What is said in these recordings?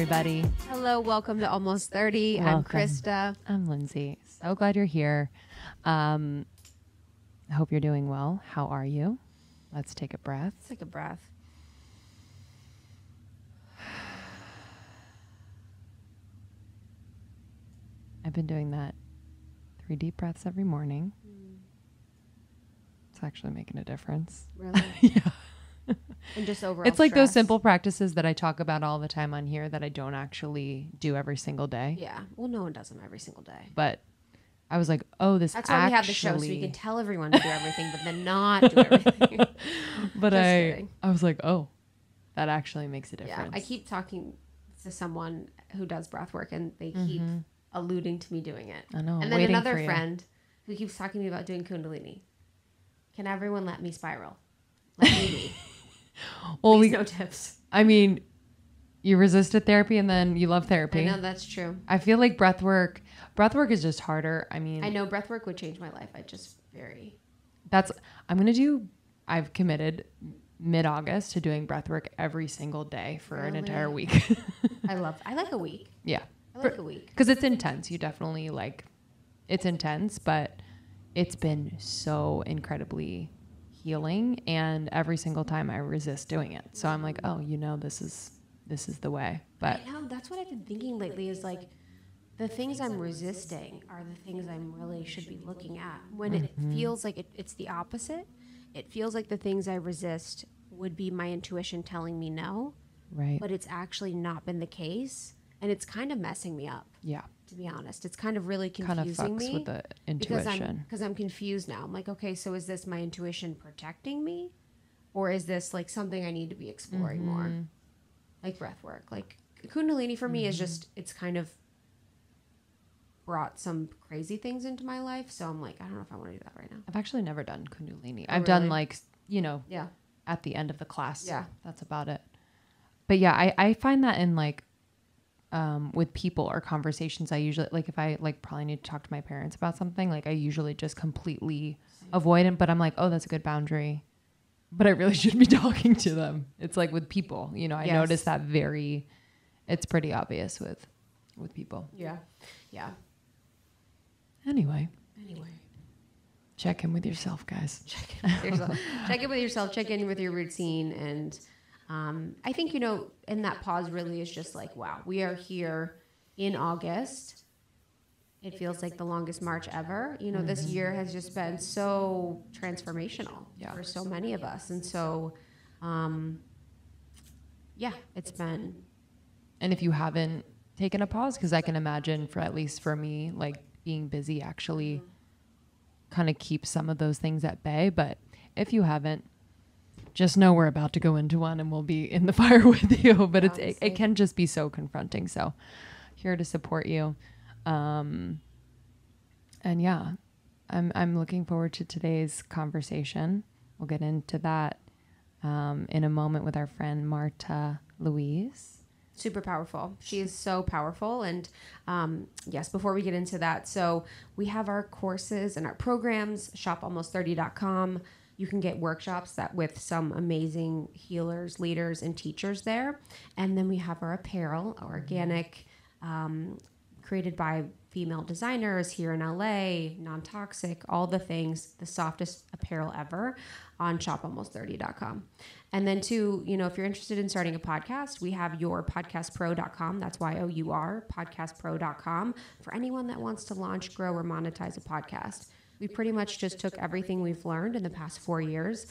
everybody. Hello, welcome to Almost 30. Welcome. I'm Krista. I'm Lindsey. So glad you're here. I hope you're doing well. How are you? Let's take a breath. Let's take a breath. I've been doing that 3 deep breaths every morning. It's actually making a difference. Really? Yeah. And just overall It's like those stress. simple practices that I talk about all the time on here that I don't actually do every single day. Yeah. Well, no one does them every single day. But I was like, oh, this That's actually... why we have the show, so we can tell everyone to do everything, but then not do everything. But Just I kidding. was like, oh, that actually makes a Yeah. difference. I keep talking to someone who does breath work, and they keep alluding to me doing it. I know. And I'm then waiting another for you. friend who keeps talking to me about doing Kundalini. Can everyone let me spiral? Let me be. Well, Please, no tips. I mean, you resisted therapy and then you love therapy. I know that's true. I feel like breath work is just harder. I mean, I know breath work would change my life. I've committed mid-August to doing breath work every single day for an Really? entire week. I like a week. Yeah. I like a week. Because it's intense. You definitely it's intense, but it's been so incredibly healing. And every single time I resist doing it. So I'm like, oh, this is the way. But I know, that's what I've been thinking lately is like the things I'm resisting are the things I'm really should be looking at. When it feels like it's the opposite, it feels like the things I resist would be my intuition telling me no. right. But it's actually not been the case. And it's kind of messing me up, Yeah. to be honest. It's kind of really Kind of confusing fucks me. with the intuition. Because I'm confused now. I'm like, okay, so is this my intuition protecting me? Or is this like something I need to be exploring more? Like breath work. Like Kundalini for me is just, it's kind of brought some crazy things into my life. So I'm like, I don't know if I want to do that right now. I've actually never done Kundalini. Oh, I've done really? Yeah. at the end of the class. Yeah. That's about it. But yeah, I find that in with people or conversations, I usually if I probably need to talk to my parents about something, I usually just completely avoid it. But I'm like, oh, that's a good boundary. But I really shouldn't be talking to them. It's like with people, I Yes. notice that it's pretty obvious with people. Yeah. Yeah. Anyway, Anyway. check in with yourself, guys. Check in with yourself. Check in with yourself. Check in with your routine. And I think, in that pause really is just like, wow, we are here in August. It feels like the longest March ever. This year has just been so transformational for so many of us. And so, it's been. And if you haven't taken a pause, because I can imagine at least for me, being busy actually kind of keeps some of those things at bay. But if you haven't, just know we're about to go into one and we'll be in the fire with you. But it can just be so confronting. So here to support you. And yeah, I'm looking forward to today's conversation. We'll get into that in a moment with our friend Märtha Louise. Super powerful. She is so powerful. And yes, before we get into that, so we have our courses and our programs, shopalmost30.com. You can get workshops with some amazing healers, leaders, and teachers there. And then we have our apparel, organic, created by female designers here in LA, non-toxic, all the things, the softest apparel ever on shopalmost30.com. And then too, if you're interested in starting a podcast, we have yourpodcastpro.com. That's YOUR, podcastpro.com, for anyone that wants to launch, grow, or monetize a podcast. We pretty much just took everything we've learned in the past 4 years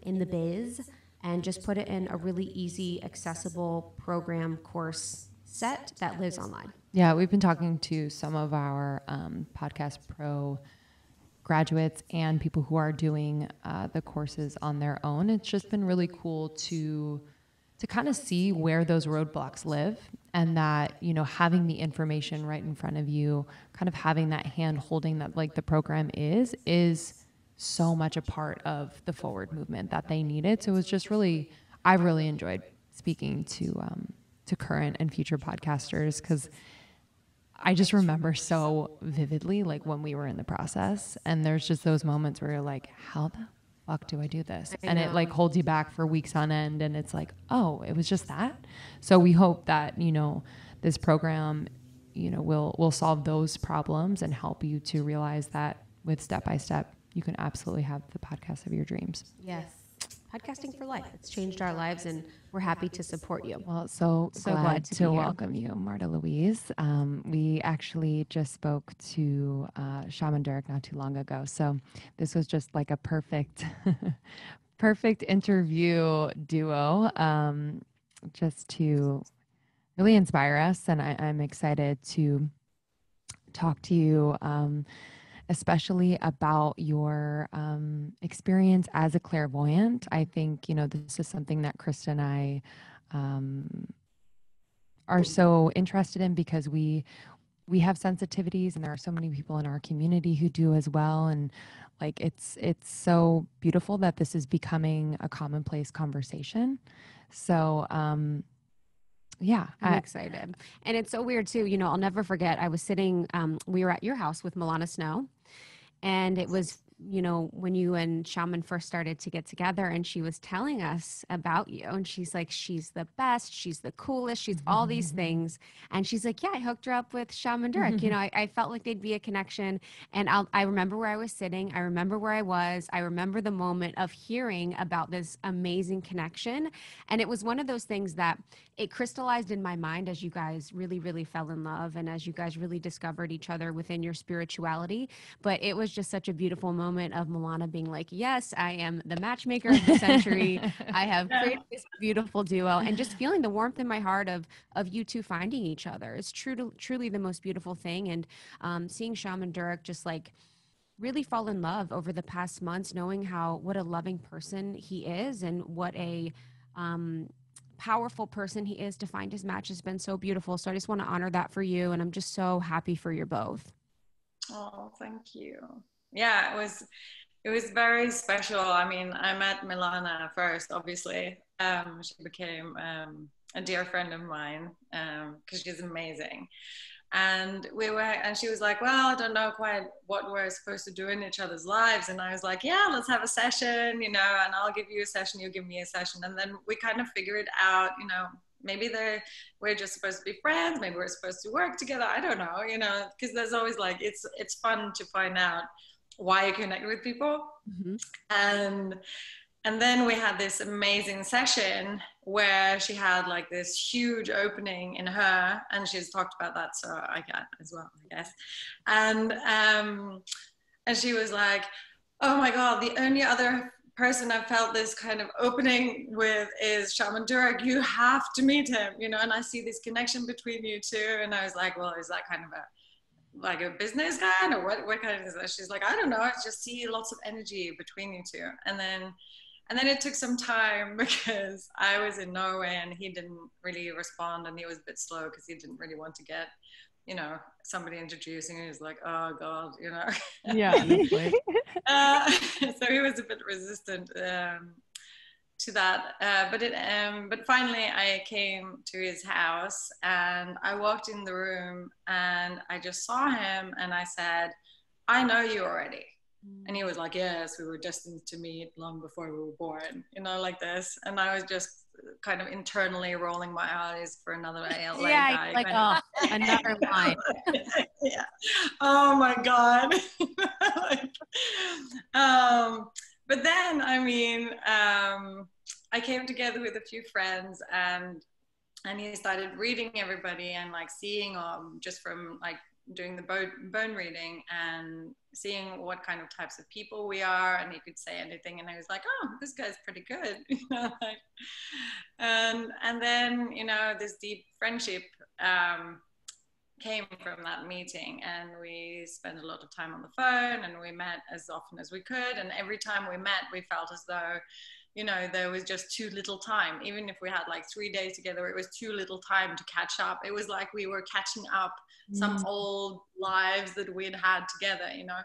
in the biz and just put it in a really easy, accessible program course set that lives online. Yeah, we've been talking to some of our Podcast Pro graduates and people who are doing the courses on their own. It's just been really cool to kind of see where those roadblocks live, and that, having the information right in front of you, kind of having that hand holding that the program is so much a part of the forward movement that they needed. So it was just I've really enjoyed speaking to current and future podcasters, because I just remember so vividly when we were in the process, and there's just those moments where you're like, how the fuck do I do this? And it like holds you back for weeks on end. And it's like, oh, it was just that. So we hope that, you know, this program, you know, will solve those problems and help you to realize that with step by step, you can absolutely have the podcast of your dreams. Yes. Podcasting for life. It's changed our lives, and we're happy to support you. Well, so glad to welcome you, Märtha Louise. We actually just spoke to Shaman Durek not too long ago. So this was just like a perfect, perfect interview duo, just to really inspire us. And I'm excited to talk to you, especially about your experience as a clairvoyant. I think, you know, this is something that Krista and I are so interested in because we have sensitivities, and there are so many people in our community who do as well. And like, it's so beautiful that this is becoming a commonplace conversation. So, yeah, I'm excited. And it's so weird too. You know, I'll never forget, I was sitting, we were at your house with Milana Snow, and it was, you know, when you and Shaman first started to get together, and she was telling us about you, and she's like, she's the best, she's the coolest, she's all these things. And she's like, yeah, I hooked her up with Shaman Durek. You know, I felt like they'd be a connection. And I remember where I was sitting. I remember where I was. I remember the moment of hearing about this amazing connection. And it was one of those things that it crystallized in my mind as you guys really, really fell in love, and as you guys really discovered each other within your spirituality. But it was just such a beautiful moment of Milana being like, yes, I am the matchmaker of the century. I have created this beautiful duo, and just feeling the warmth in my heart of you two finding each other is truly the most beautiful thing. And seeing Shaman Durek just like really fall in love over the past months, knowing what a loving person he is, and what a powerful person he is to find his match has been so beautiful. So I just want to honor that for you, and I'm just so happy for you both. Oh, thank you. Yeah, it was very special. I mean, I met Milana first, obviously. She became a dear friend of mine because she's amazing. And she was like, well, I don't know quite what we're supposed to do in each other's lives. And I was like, yeah, let's have a session, you know, and I'll give you a session, you give me a session. And then we kind of figured out, you know, maybe we're just supposed to be friends. Maybe we're supposed to work together. I don't know, you know, because there's always like, it's fun to find out why you connect with people. Mm-hmm. And then we had this amazing session where she had like this huge opening in her, and she's talked about that, so I can as well, I guess. And she was like, oh my God, the only other person I felt this kind of opening with is Shaman Durek. You have to meet him, you know, and I see this connection between you two. And I was like, well, is that kind of like a business guy, or what kind of is that? She's like, I don't know, I just see lots of energy between you two. And then it took some time because I was in Norway and he didn't really respond, and he was a bit slow because he didn't really want to get, you know, somebody introducing him. He's like, oh God, you know. Yeah. So he was a bit resistant to that. But finally I came to his house, and I walked in the room and I just saw him, and I said, I know you already. And he was like, yes, we were destined to meet long before we were born, you know, like this. And I was just kind of internally rolling my eyes for another ALA guy. Like, oh, another line. Yeah. Oh my God. But then, I mean, I came together with a few friends, and he started reading everybody, and like seeing just from like doing the bone reading and seeing what kind of types of people we are, and he could say anything, and I was like, oh, this guy's pretty good, you know, like, and then, you know, this deep friendship came from that meeting, and we spent a lot of time on the phone, and we met as often as we could, and every time we met we felt as though, you know, there was just too little time. Even if we had like 3 days together, it was too little time to catch up. It was like we were catching up some old lives that we'd had together, you know.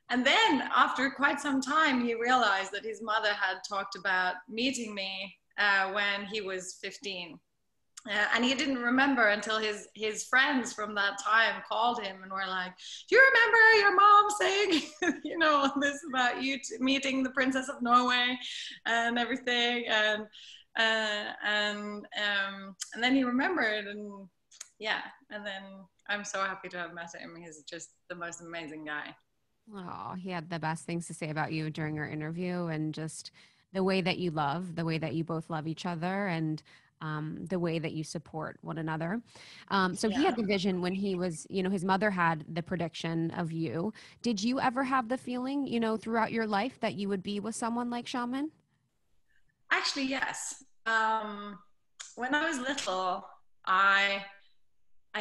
And then after quite some time, he realized that his mother had talked about meeting me when he was 15. And he didn't remember until his friends from that time called him and were like, do you remember your mom saying, you know, this about you meeting the Princess of Norway and everything? And then he remembered, and yeah, and then I'm so happy to have met him. He's just the most amazing guy. Oh, he had the best things to say about you during our interview, and just the way that you love, the way that you both love each other, and the way that you support one another. So he had the vision when he was, you know, his mother had the prediction of you. Did you ever have the feeling, you know, throughout your life that you would be with someone like Shaman? Actually, yes. When I was little, I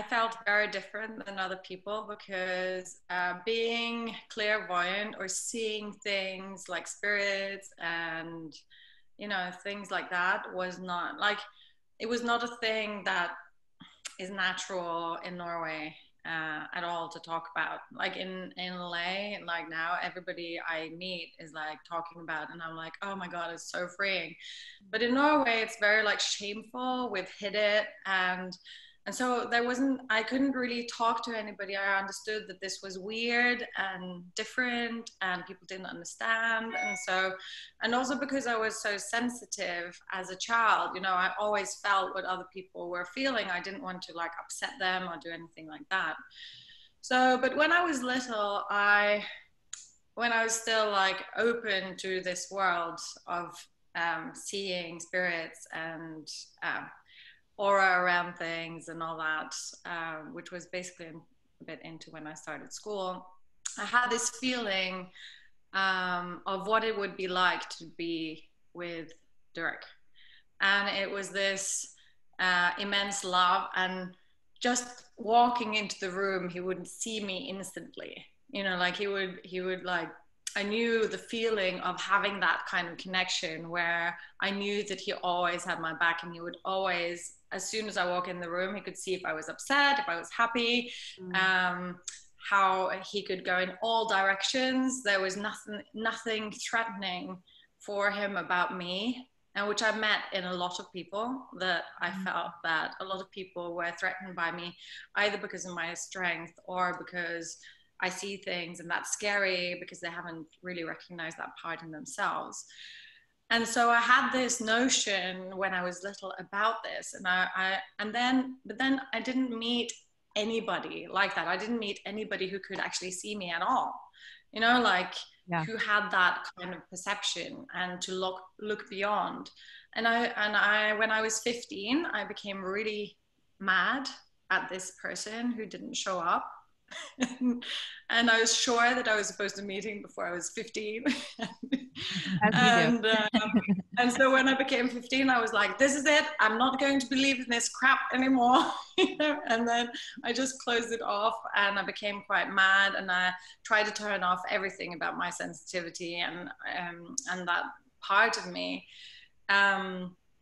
felt very different than other people because being clairvoyant or seeing things like spirits and, you know, things like that was not like, it was not a thing that is natural in Norway at all to talk about. Like in LA, like now everybody I meet is like talking about, and I'm like, oh my God, it's so freeing. But in Norway, it's very like shameful. We've hid it, and so there wasn't, I couldn't really talk to anybody. I understood that this was weird and different and people didn't understand. And so, and also because I was so sensitive as a child, you know, I always felt what other people were feeling. I didn't want to like upset them or do anything like that. So, but when I was little, when I was still like open to this world of seeing spirits and aura around things and all that, which was basically a bit into when I started school, I had this feeling of what it would be like to be with Durek. And it was this immense love, and just walking into the room, he would see me instantly. You know, like he would like, I knew the feeling of having that kind of connection where I knew that he always had my back, and he would always, as soon as I walk in the room, he could see if I was upset, if I was happy, how he could go in all directions. There was nothing threatening for him about me, and which I met in a lot of people, that I felt that a lot of people were threatened by me, either because of my strength or because I see things and that's scary because they haven't really recognized that part in themselves. And so I had this notion when I was little about this, but then I didn't meet anybody like that. I didn't meet anybody who could actually see me at all, you know, like who had that kind of perception and to look beyond. And I when I was 15, I became really mad at this person who didn't show up. And I was sure that I was supposed to meet him before I was 15. And so when I became 15, I was like, this is it. I'm not going to believe in this crap anymore. You know? And then I just closed it off, and I became quite mad, and I tried to turn off everything about my sensitivity and that part of me.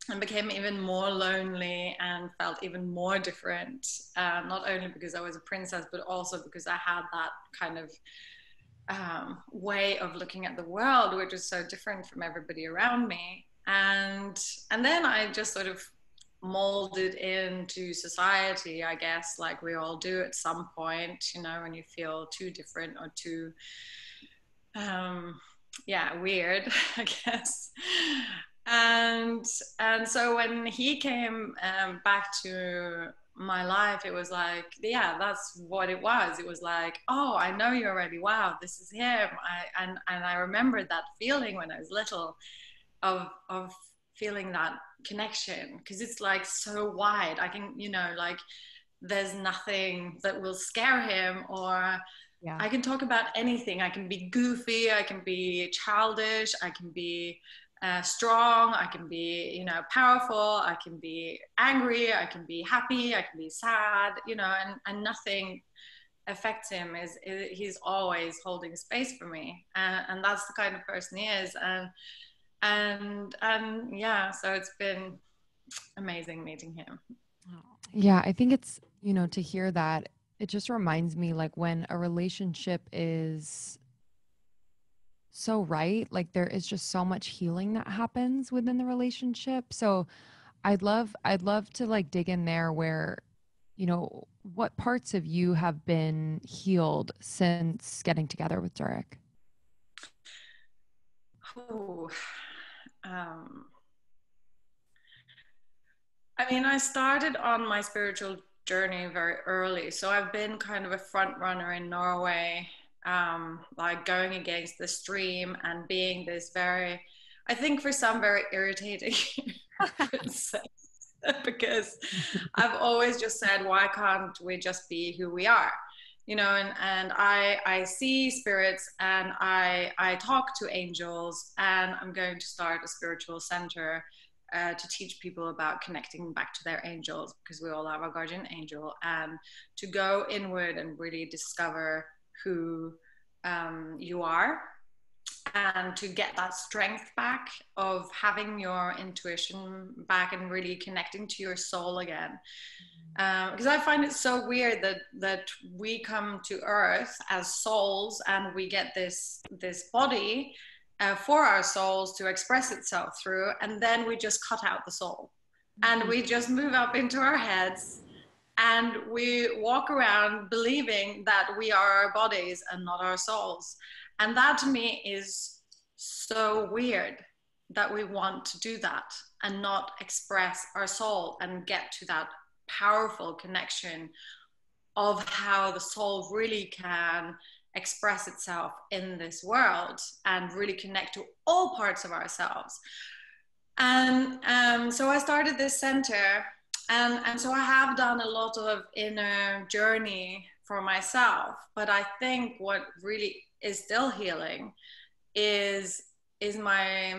And became even more lonely and felt even more different, not only because I was a princess, but also because I had that kind of way of looking at the world, which was so different from everybody around me. And then I just sort of molded into society, I guess, like we all do at some point, you know, when you feel too different or too weird, I guess. And so when he came back to my life, it was like, yeah, that's what it was. It was like, oh, I know you already. Wow, this is him. And I remembered that feeling when I was little of feeling that connection, because it's like so wide. I can, you know, like there's nothing that will scare him, or I can talk about anything. I can be goofy, I can be childish, I can be strong, I can be, you know, powerful, I can be angry, I can be happy, I can be sad, you know, and nothing affects him. He's always holding space for me, and that's the kind of person he is. And yeah, so it's been amazing meeting him. Yeah, I think it's, you know, to hear that, it just reminds me, like, when a relationship is so right, like there is just so much healing that happens within the relationship. So I'd love to like dig in there where, you know, what parts of you have been healed since getting together with Durek? Oh, um, I mean, I started on my spiritual journey very early. So I've been kind of a front runner in Norway, like going against the stream and being this very, I think for some, very irritating princess. Because I've always just said, why can't we just be who we are? You know, and I see spirits and I talk to angels, and I'm going to start a spiritual center to teach people about connecting back to their angels, because we all have a guardian angel, and to go inward and really discover who you are, and to get that strength back of having your intuition back and really connecting to your soul again. Because I find it so weird that we come to earth as souls and we get this body for our souls to express itself through, and then we just cut out the soul and we just move up into our heads and we walk around believing that we are our bodies and not our souls. And that to me is so weird, that we want to do that and not express our soul and get to that powerful connection of how the soul really can express itself in this world and really connect to all parts of ourselves. And so I started this center, and so I have done a lot of inner journey for myself. But I think what really is still healing is my,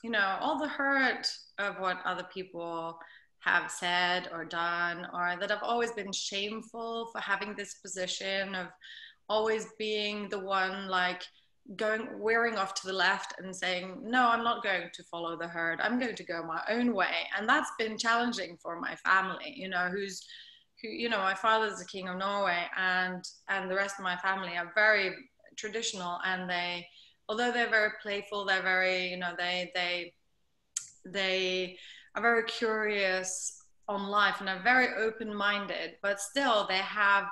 you know, all the hurt of what other people have said or done, or that I've always been shameful for having this position of always being the one like wearing off to the left and saying, no, I'm not going to follow the herd, I'm going to go my own way. And that's been challenging for my family, you know, who, you know, my father's the king of Norway, and the rest of my family are very traditional, and they, although they're very playful, they're very, you know, they are very curious on life and are very open-minded, but still they have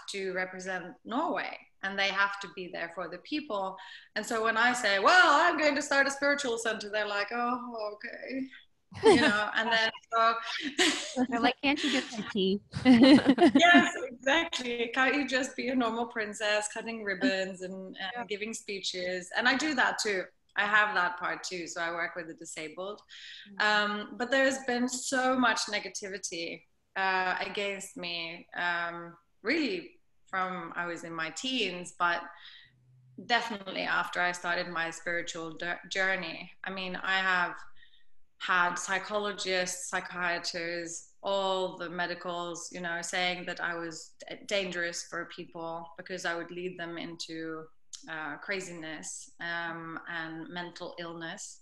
to represent Norway, and they have to be there for the people. And so when I say, well, I'm going to start a spiritual center, they're like, oh, okay. You know, and then so they're like, can't you just say tea? Yes, exactly. Can't you just be a normal princess cutting ribbons and giving speeches? And I do that too. I have that part too. So I work with the disabled. But there's been so much negativity against me, really from I was in my teens, but definitely after I started my spiritual journey. I mean, I have had psychologists, psychiatrists, all the medicals, you know, saying that I was dangerous for people because I would lead them into craziness and mental illness.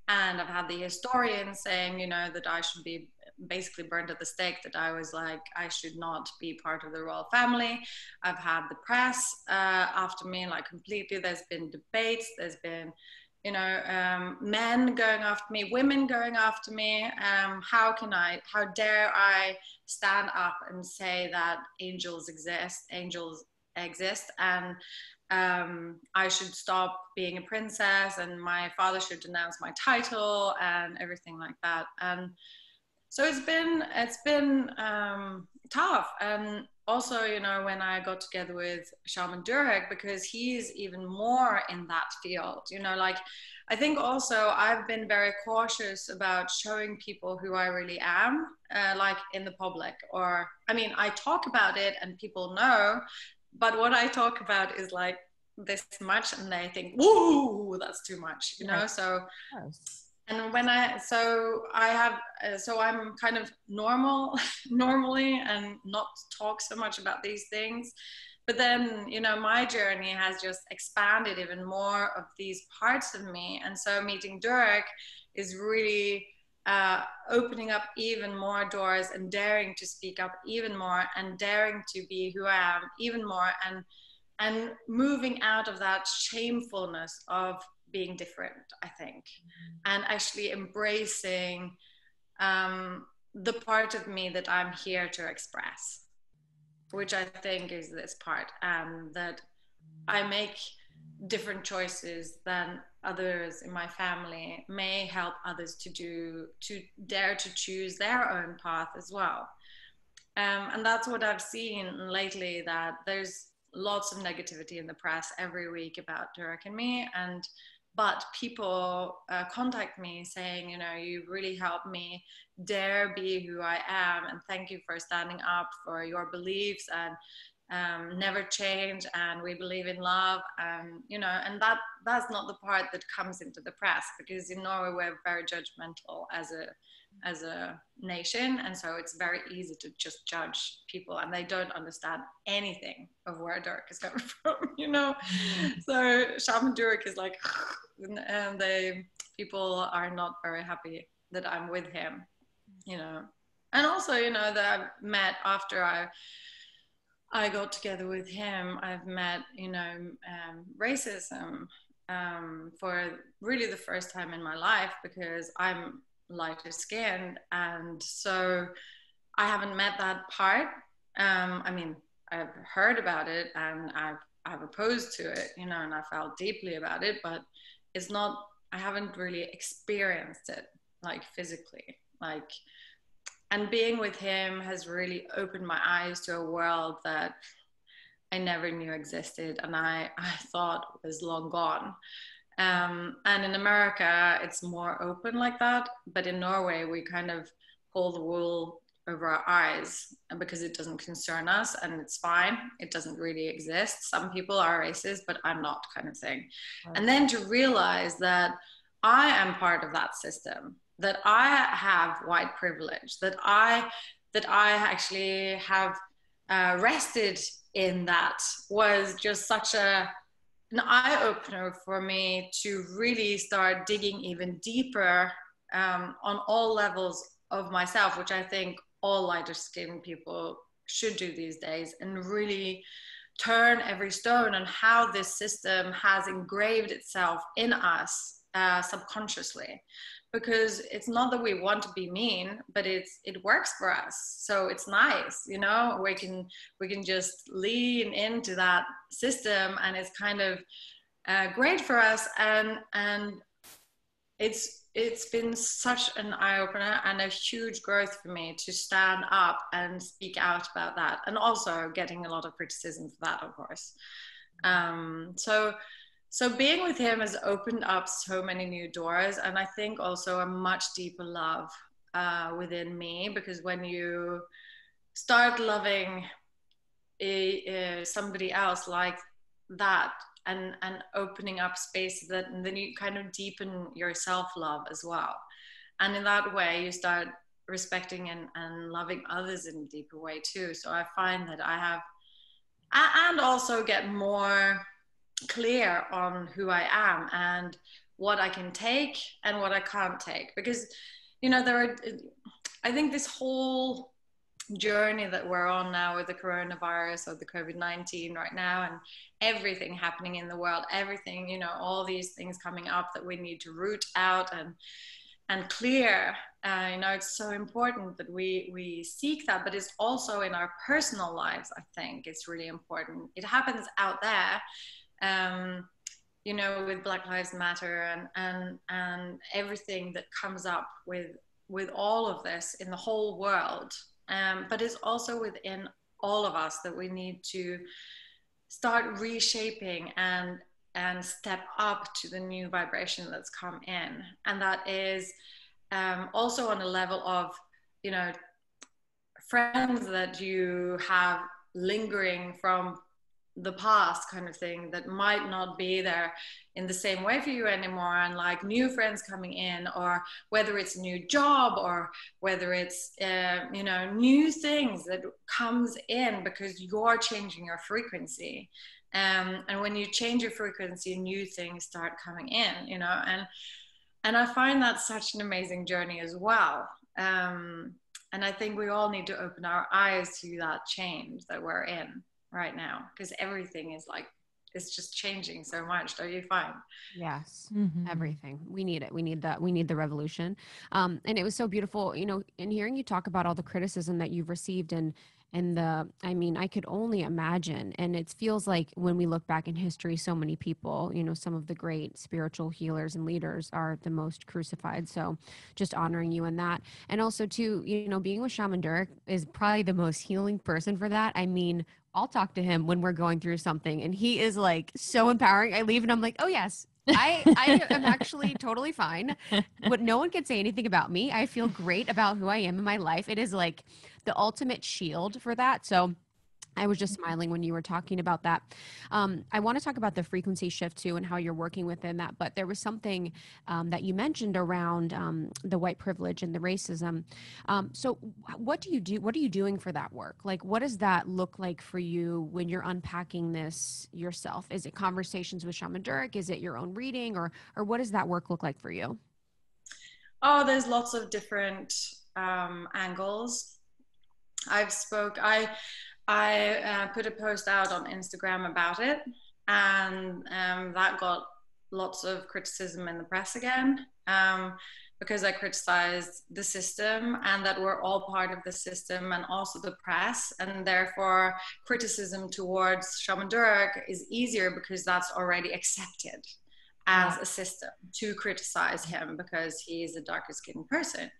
And I've had the historians saying, you know, that I should be basically burned at the stake, that I was like, I should not be part of the royal family. I've had the press after me, like completely. There's been debates, there's been, you know, men going after me, women going after me. How dare I stand up and say that angels exist, and I should stop being a princess, and my father should denounce my title and everything like that. And so it's been tough. And also, you know, when I got together with Shaman Durek, because he's even more in that field, you know, like I think also I've been very cautious about showing people who I really am, like in the public, or, I mean, I talk about it and people know, but what I talk about is like this much, and they think, whoa, that's too much, you know? Right. So, Yes. and so I'm kind of normally, and not talk so much about these things. But then, you know, my journey has just expanded even more of these parts of me. And so meeting Durek is really opening up even more doors, and daring to speak up even more, and daring to be who I am even more, and moving out of that shamefulness of being different, I think, and actually embracing the part of me that I'm here to express, which I think is this part, that I make different choices than others in my family may help others to dare to choose their own path as well. And that's what I've seen lately, that there's lots of negativity in the press every week about Durek and me, but people contact me saying, you know, you really helped me dare be who I am, and thank you for standing up for your beliefs, and never change, and we believe in love, you know, and that's not the part that comes into the press, because in Norway we're very judgmental as a nation, and so it's very easy to just judge people, and they don't understand anything of where Durek is coming from, you know. So Shaman Durek is like, and people are not very happy that I'm with him, you know. And also, you know, that I've met after I got together with him, I've met, you know, racism for really the first time in my life, because I'm lighter skinned, and so I haven't met that part. I mean, I've heard about it, and I've opposed to it, you know, and I felt deeply about it, but it's not, I haven't really experienced it like physically, like. And being with him has really opened my eyes to a world that I never knew existed, and I thought was long gone. And in America, it's more open like that. But in Norway, we kind of pull the wool over our eyes, and because it doesn't concern us, and it's fine. It doesn't really exist. Some people are racist, but I'm not, kind of thing. Right. And then to realize that I am part of that system, that I have white privilege, that I actually have rested in that, was just such an eye-opener for me to really start digging even deeper on all levels of myself, which I think all lighter skinned people should do these days, and really turn every stone on how this system has engraved itself in us subconsciously. Because it's not that we want to be mean, but it works for us. So it's nice, you know, we can just lean into that system, and it's kind of great for us. And it's been such an eye-opener and a huge growth for me to stand up and speak out about that, and also getting a lot of criticism for that, of course. So being with him has opened up so many new doors, and I think also a much deeper love within me, because when you start loving somebody else like that, and opening up space, that, and then you kind of deepen your self-love as well. And in that way, you start respecting and loving others in a deeper way too. So I find that I have, and also get more clear on who I am and what I can take and what I can't take, because, you know, I think this whole journey that we're on now with the coronavirus, or the COVID-19 right now, and everything happening in the world, everything, you know, all these things coming up that we need to root out and clear, you know, it's so important that we seek that, but it's also in our personal lives. I think it's really important. It happens out there, you know, with Black Lives Matter and everything that comes up with all of this in the whole world. But it's also within all of us that we need to start reshaping and step up to the new vibration that's come in. And that is also on a level of, you know, friends that you have lingering from the past, kind of thing, that might not be there in the same way for you anymore, and like new friends coming in, or whether it's a new job, or whether it's you know, new things that comes in because you're changing your frequency, and when you change your frequency, new things start coming in, you know, and I find that such an amazing journey as well. And I think we all need to open our eyes to that change that we're in right now, because everything is like is just changing so much, don't you find? Yes. Mhm. Everything. We need it. We need that. We need the revolution. And it was so beautiful, you know, in hearing you talk about all the criticism that you've received and I mean, I could only imagine. And it feels like when we look back in history, so many people, you know, some of the great spiritual healers and leaders are the most crucified. So just honoring you in that. And also too, you know, being with Shaman Durek is probably the most healing person for that. I mean, I'll talk to him when we're going through something and he is like so empowering. I leave and I'm like, oh yes, I am actually totally fine. But no one can say anything about me. I feel great about who I am in my life. It is like the ultimate shield for that. So I was just smiling when you were talking about that. I want to talk about the frequency shift too and how you're working within that. But there was something that you mentioned around the white privilege and the racism. So what do you do? What are you doing for that work? Like, what does that look like for you when you're unpacking this yourself? Is it conversations with Shaman Durek? Is it your own reading, or what does that work look like for you? Oh, there's lots of different angles. I put a post out on Instagram about it, and that got lots of criticism in the press again, because I criticized the system and that we're all part of the system and also the press, and therefore criticism towards Shaman Durek is easier because that's already accepted as a system to criticize him because he is a darker skinned person.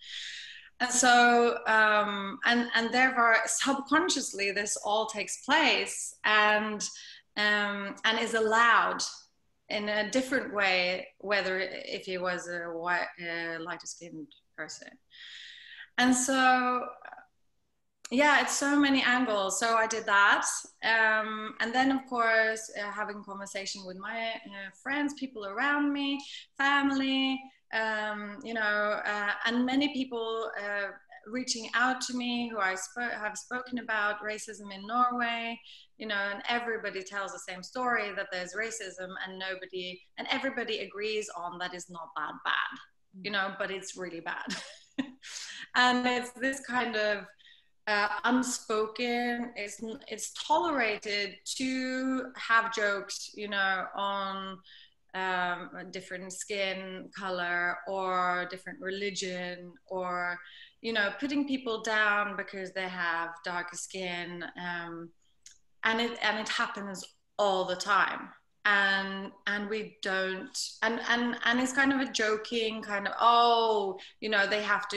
And so, and therefore, subconsciously, this all takes place and is allowed in a different way, whether if he was a lighter skinned person. And so, yeah, it's so many angles. So I did that. And then, of course, having conversation with my friends, people around me, family, and many people reaching out to me who have spoken about racism in Norway, and everybody tells the same story, that there's racism and everybody agrees on that is not that bad, but it's really bad. And it's this kind of unspoken, it's tolerated to have jokes, on different skin color or different religion, or putting people down because they have darker skin, and it happens all the time, and we don't, and it's kind of a joking kind of, oh, they have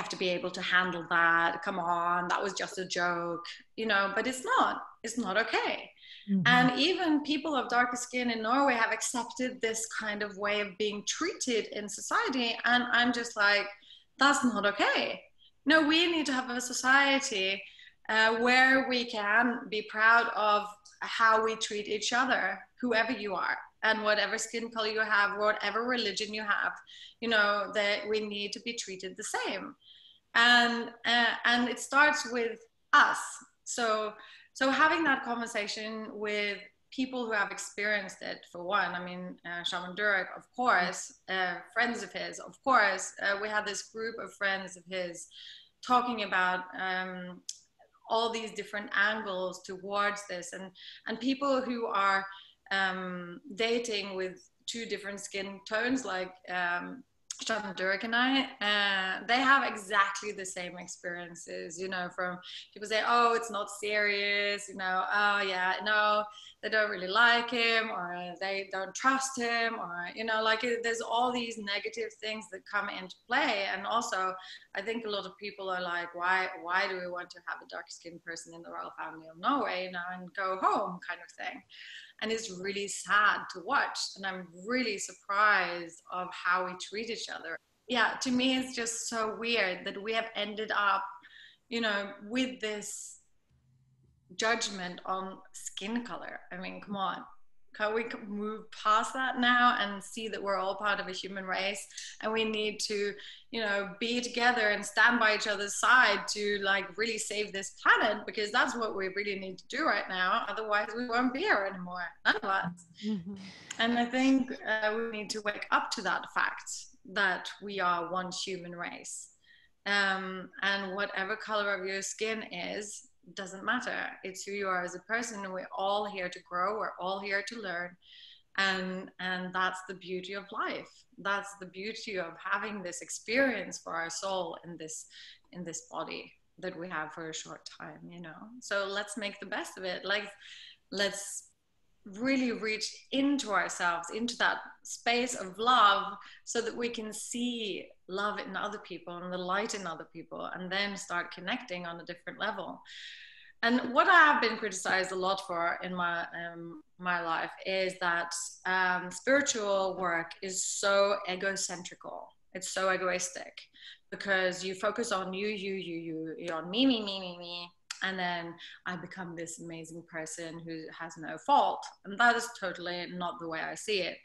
to be able to handle that. Come on, that was just a joke, but it's not okay. Mm-hmm. And even people of darker skin in Norway have accepted this kind of way of being treated in society. And I'm just like, that's not okay. No, we need to have a society where we can be proud of how we treat each other, whoever you are, and whatever skin color you have, whatever religion you have, that we need to be treated the same. And it starts with us. So having that conversation with people who have experienced it, for one, I mean, Shaman Durek, of course, friends of his, of course, we had this group of friends of his talking about all these different angles towards this, and people who are dating with two different skin tones, like Shaman Durek and I, they have exactly the same experiences, from people say, oh, it's not serious, oh yeah, no, they don't really like him, or they don't trust him, or, there's all these negative things that come into play. And also, I think a lot of people are like, why do we want to have a dark skinned person in the royal family of Norway, and go home kind of thing. And it's really sad to watch. And I'm really surprised of how we treat each other. Yeah, to me, it's just so weird that we have ended up, with this judgment on skin color. I mean, come on. Can we move past that now and see that we're all part of a human race, and we need to, be together and stand by each other's side to really save this planet, because that's what we really need to do right now. Otherwise, we won't be here anymore. None of us. Mm-hmm. And I think we need to wake up to that fact that we are one human race. And whatever color of your skin is, doesn't matter. It's who you are as a person, and we're all here to grow. We're all here to learn, and that's the beauty of life. That's the beauty of having this experience for our soul in this body that we have for a short time, you know. So let's make the best of it. Like, let's really reach into ourselves, into that space of love, so that we can see love in other people and the light in other people, and then start connecting on a different level. And what I have been criticized a lot for in my life is that spiritual work is so egocentrical. It's so egoistic, because you focus on you're on me, and then I become this amazing person who has no fault. And that is totally not the way I see it.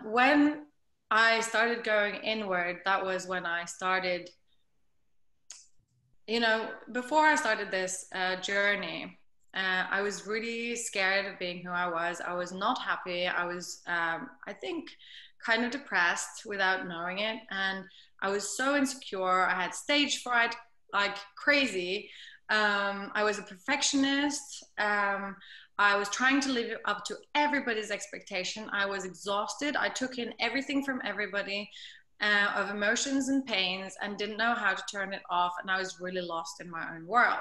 When I started going inward, that was when I started, you know, before I started this journey, I was really scared of being who I was. I was not happy. I was, I think, kind of depressed without knowing it. And I was so insecure. I had stage fright like crazy. I was a perfectionist. I was trying to live up to everybody's expectation. I was exhausted. I took in everything from everybody, of emotions and pains, and didn't know how to turn it off. And I was really lost in my own world.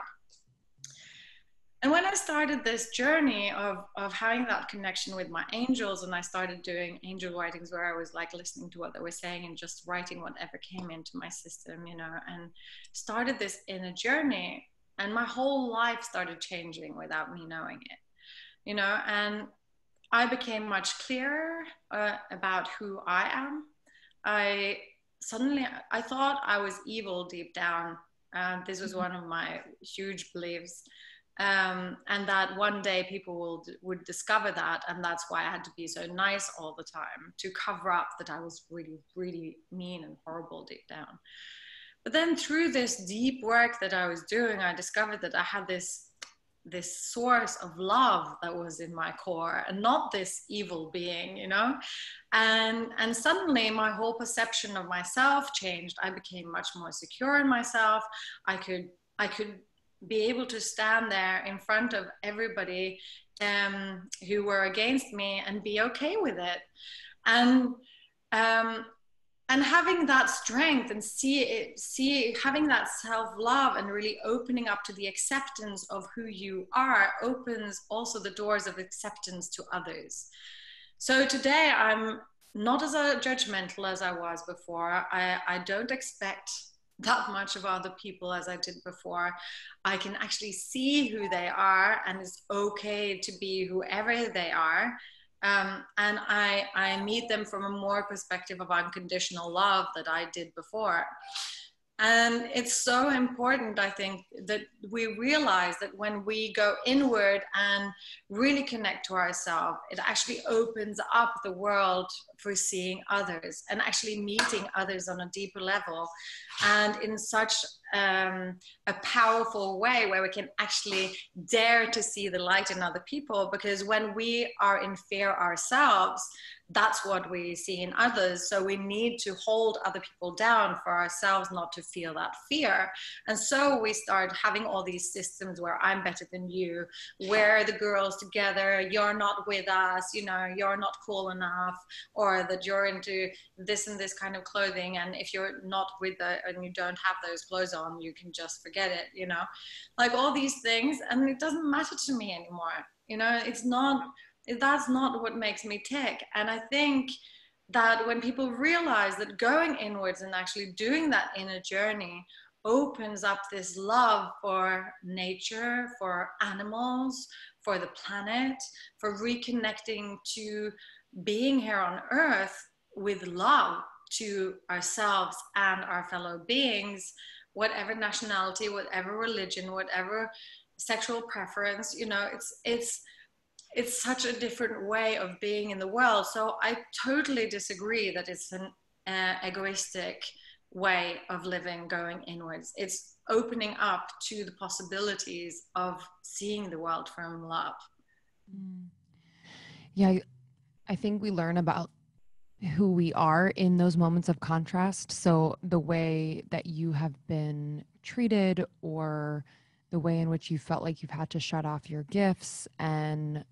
And when I started this journey of having that connection with my angels, and I started doing angel writings where I was like listening to what they were saying and just writing whatever came into my system, you know, and started this inner journey, and my whole life started changing without me knowing it, you know. And I became much clearer about who I am. I thought I was evil deep down. This was one of my huge beliefs. And that one day people would discover that, and that's why I had to be so nice all the time, to cover up that I was really, really mean and horrible deep down. But then through this deep work that I was doing, I discovered that I had this source of love that was in my core, and not this evil being, you know. And suddenly my whole perception of myself changed. I became much more secure in myself. I could be able to stand there in front of everybody who were against me and be okay with it. And having that strength and having that self-love and really opening up to the acceptance of who you are opens also the doors of acceptance to others. So today I'm not as judgmental as I was before. I don't expect that much of other people as I did before. I can actually see who they are, and it's okay to be whoever they are. And I meet them from a more perspective of unconditional love that I did before. And it's so important, I think, that we realize that when we go inward and really connect to ourselves, it actually opens up the world for seeing others and actually meeting others on a deeper level, and in such a powerful way where we can actually dare to see the light in other people. Because when we are in fear ourselves, that's what we see in others. So we need to hold other people down for ourselves not to feel that fear. And so we start having all these systems where I'm better than you, we're the girls together, you're not with us, you know, you're not cool enough, or that you're into this and this kind of clothing, and if you're not with and you don't have those clothes on, you can just forget it, you know, like all these things. And it doesn't matter to me anymore, you know. That's not what makes me tick. And I think that when people realize that going inwards and actually doing that inner journey opens up this love for nature, for animals, for the planet, for reconnecting to being here on earth with love to ourselves and our fellow beings, whatever nationality, whatever religion, whatever sexual preference, you know, it's such a different way of being in the world. So I totally disagree that it's an egoistic way of living, going inwards. It's opening up to the possibilities of seeing the world from love. Yeah, I think we learn about who we are in those moments of contrast. So the way that you have been treated or the way in which you felt like you've had to shut off your gifts and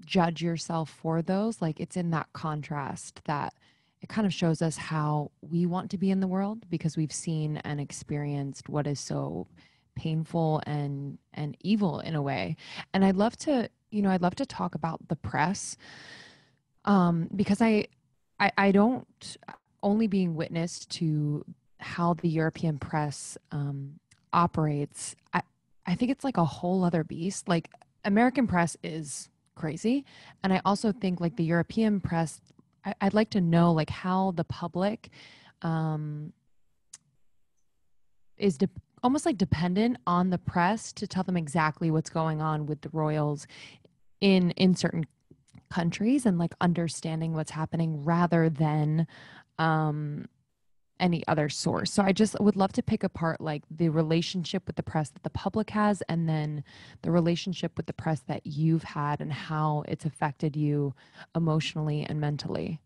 judge yourself for those. Like, it's in that contrast that it kind of shows us how we want to be in the world, because we've seen and experienced what is so painful and evil in a way. And I'd love to, I'd love to talk about the press, because I don't, only being witness to how the European press operates, I think it's like a whole other beast. Like, American press is crazy. And I also think like the European press, I'd like to know like how the public is almost like dependent on the press to tell them exactly what's going on with the royals in certain countries, and like understanding what's happening rather than any other source. So I just would love to pick apart like the relationship with the press that the public has, and then the relationship with the press that you've had and how it's affected you emotionally and mentally.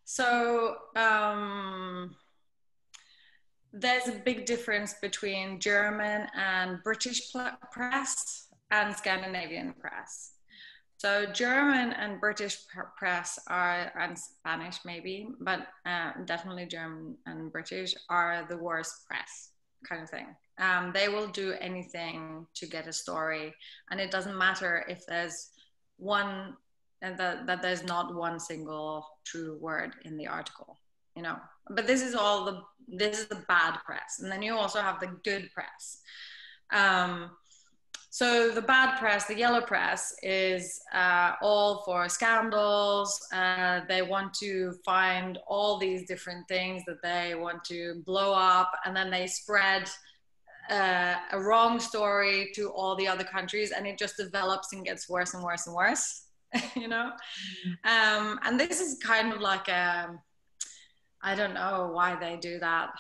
So there's a big difference between German and British press and Scandinavian press. So German and British press are, and Spanish maybe, but definitely German and British are the worst press kind of thing. They will do anything to get a story, and it doesn't matter if there's one, that there's not one single true word in the article, But this is the bad press, and then you also have the good press. So the bad press, the yellow press, is all for scandals. They want to find all these different things that they want to blow up, and then they spread a wrong story to all the other countries, and it just develops and gets worse and worse and worse, And this is kind of like I don't know why they do that,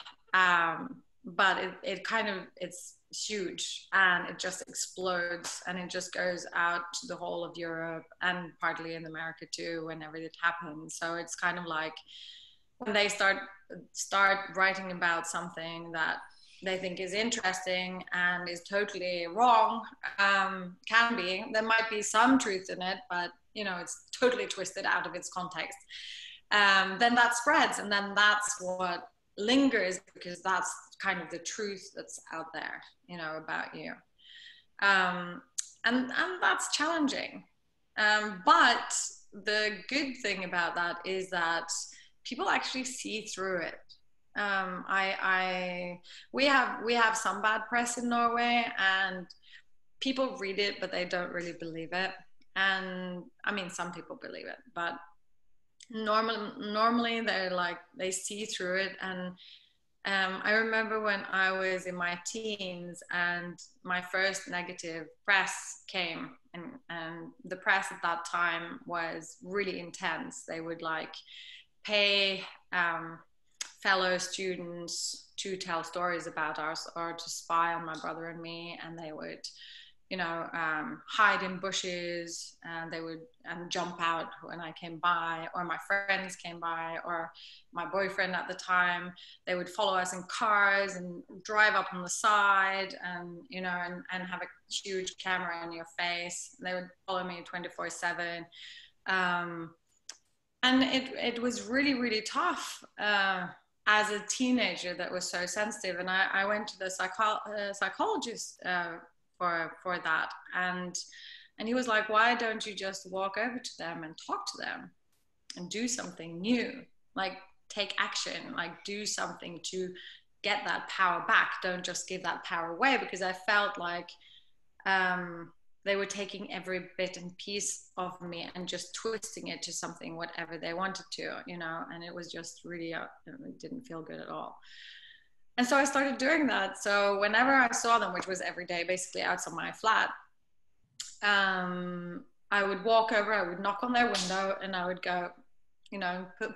but it's huge, and it just explodes, and it just goes out to the whole of Europe and partly in America too whenever it happens. So it's kind of like when they start writing about something that they think is interesting and is totally wrong, can be, there might be some truth in it, but it's totally twisted out of its context. Then that spreads, and then that's what lingers, because that's kind of the truth that's out there, about you. And that's challenging. But the good thing about that is that people actually see through it. We have some bad press in Norway, and people read it, but they don't really believe it. And I mean, some people believe it, but normally they see through it. And I remember when I was in my teens and my first negative press came, and the press at that time was really intense. They would pay fellow students to tell stories about us or to spy on my brother and me, and they would hide in bushes, and they would jump out when I came by, or my friends came by, or my boyfriend at the time. They would follow us in cars and drive up on the side, and and have a huge camera in your face. They would follow me 24/7, and it was really, really tough as a teenager that was so sensitive. And I went to the psychologist for that, and he was like, why don't you just walk over to them and talk to them and do something new, take action, do something to get that power back, don't just give that power away. Because I felt like they were taking every bit and piece of me and just twisting it to something whatever they wanted to, and it was just really it didn't feel good at all. And so I started doing that. So whenever I saw them, which was every day, basically outside my flat, I would walk over, I would knock on their window, and I would go,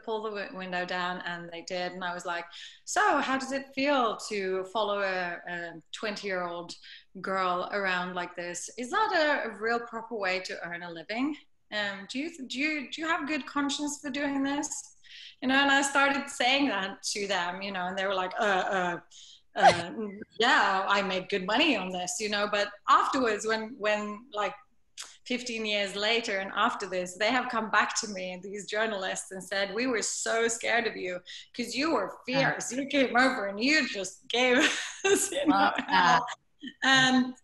pull the window down, and they did. And I was like, so how does it feel to follow a 20-year-old girl around like this? Is that a real proper way to earn a living? Do you have good conscience for doing this? you know, and I started saying that to them, you know, and they were like, yeah, I make good money on this, you know. But afterwards, when like 15 years later and after this, they have come back to me, these journalists, and said, we were so scared of you because you were fierce. You came over and you just gave us, you know, hell, and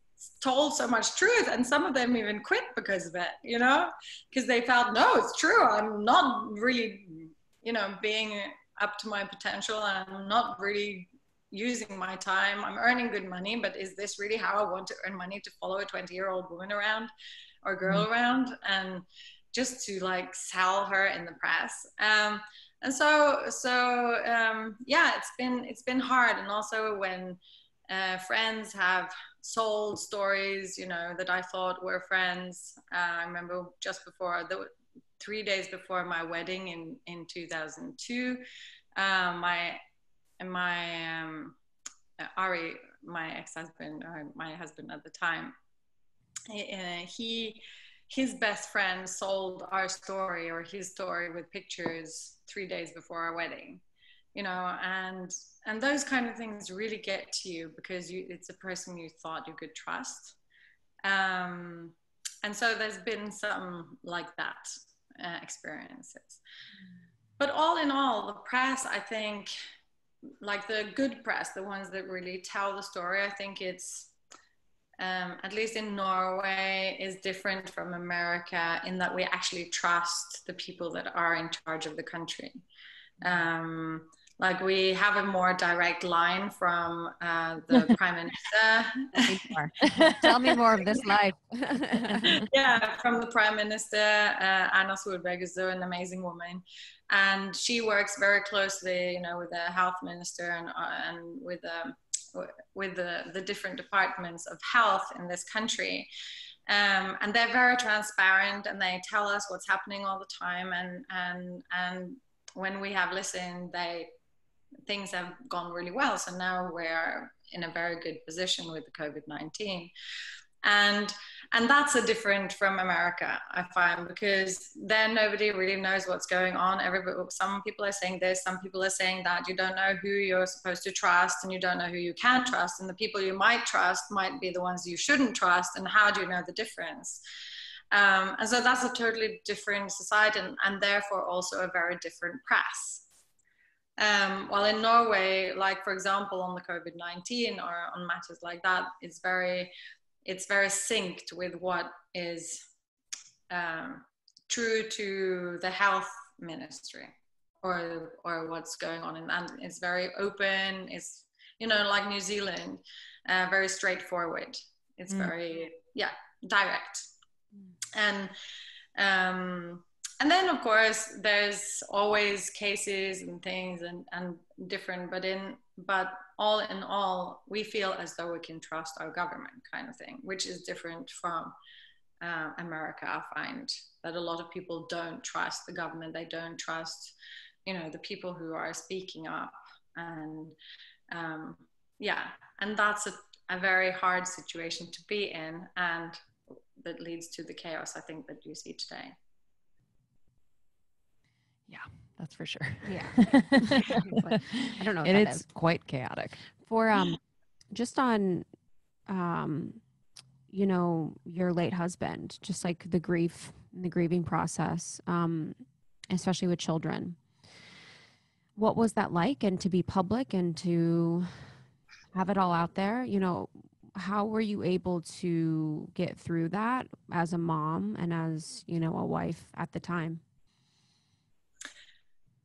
told so much truth. And some of them even quit because of it, you know, because they felt, no, it's true. I'm not really, you know, being up to my potential. I'm not really using my time. I'm earning good money, but is this really how I want to earn money, to follow a 20-year-old woman around or girl around and just to like sell her in the press? And so yeah, it's been hard. And also when friends have sold stories, you know, that I thought were friends. I remember just before 3 days before my wedding in 2002, Ari, my ex-husband, or my husband at the time, his best friend sold our story, or his story with pictures, 3 days before our wedding, you know, and those kind of things really get to you because it's a person you thought you could trust. And so there's been some like that experiences. But all in all, the press, I think, like the good press, the ones that really tell the story, I think it's, at least in Norway, is different from America in that we actually trust the people that are in charge of the country. Like we have a more direct line from the prime minister. Tell me more of this life. Yeah, from the prime minister. Anna Solberg is an amazing woman, and she works very closely, you know, with the health minister and with the different departments of health in this country. And they're very transparent, and they tell us what's happening all the time. And when we have listened, things have gone really well. So now we're in a very good position with the COVID-19. And that's a different from America, I find, because then nobody really knows what's going on. Some people are saying this, some people are saying that. You don't know who you're supposed to trust, and you don't know who you can trust. And the people you might trust might be the ones you shouldn't trust. And how do you know the difference? And so that's a totally different society, and therefore also a very different press. While in Norway, like for example, on the COVID-19 or on matters like that, it's very synced with what is true to the health ministry or what's going on, and it's very open. It's, you know, like New Zealand, very straightforward. It's very direct. And then of course there's always cases and things and different, but all in all, we feel as though we can trust our government, kind of thing, which is different from America. I find that a lot of people don't trust the government. They don't trust, you know, the people who are speaking up, and and that's a very hard situation to be in, and that leads to the chaos, I think, that you see today. Yeah, that's for sure. Yeah. I don't know. And it's quite chaotic. For just on you know, your late husband, just like the grieving process, especially with children. What was that like? And to be public and to have it all out there, you know, how were you able to get through that as a mom and as, you know, a wife at the time?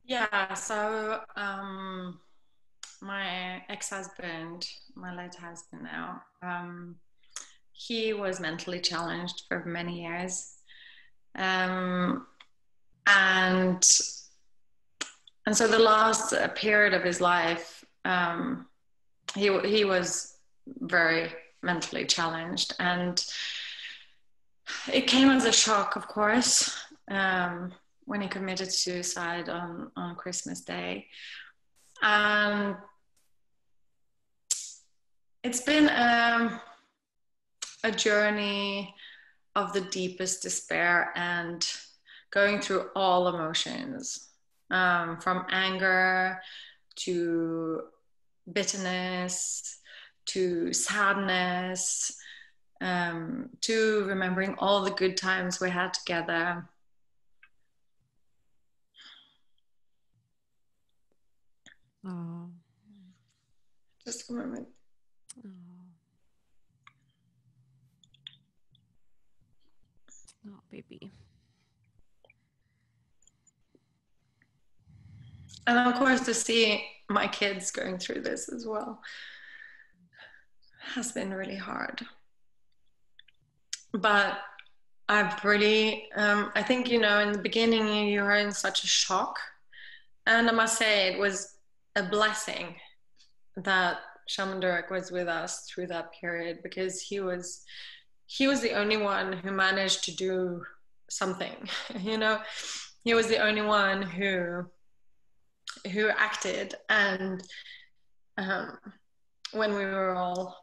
Yeah, so my ex-husband, my late husband now, he was mentally challenged for many years. And so the last period of his life, he was very mentally challenged, and it came as a shock, of course, when he committed suicide on Christmas Day. It's been a journey of the deepest despair and going through all emotions from anger to bitterness to sadness, to remembering all the good times we had together. Oh. Just a moment. Oh. Oh, baby. And of course, to see my kids going through this as well has been really hard. But I've really, I think, in the beginning, you are in such a shock. And I must say, it was a blessing that Shaman Durek was with us through that period, because he was the only one who managed to do something. He was the only one who acted. And when we were all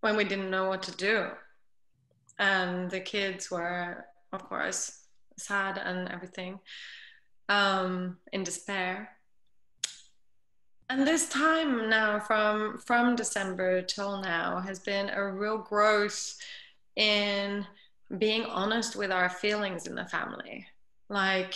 when we didn't know what to do, and the kids were, of course, sad and everything, in despair. And this time now, from December till now, has been a real growth in being honest with our feelings in the family. Like,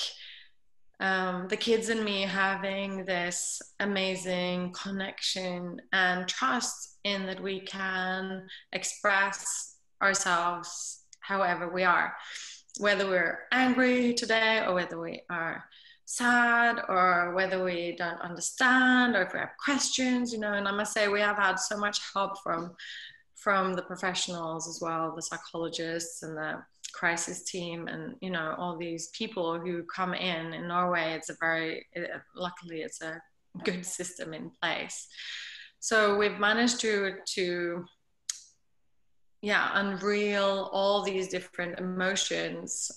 the kids and me having this amazing connection and trust in that we can express ourselves however we are, whether we're angry today or whether we are sad or whether we don't understand or if we have questions, and I must say we have had so much help from the professionals as well, the psychologists and the crisis team, and all these people who come in Norway. Luckily it's a good system in place, so we've managed to unreel all these different emotions,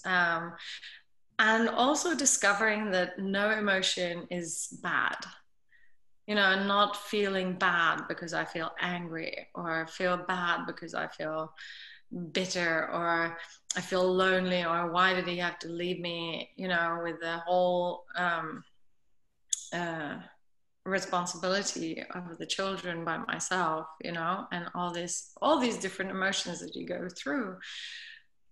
and also discovering that no emotion is bad. And not feeling bad because I feel angry, or feel bad because I feel bitter, or I feel lonely, or why did he have to leave me, with the whole responsibility of the children by myself, and all these different emotions that you go through.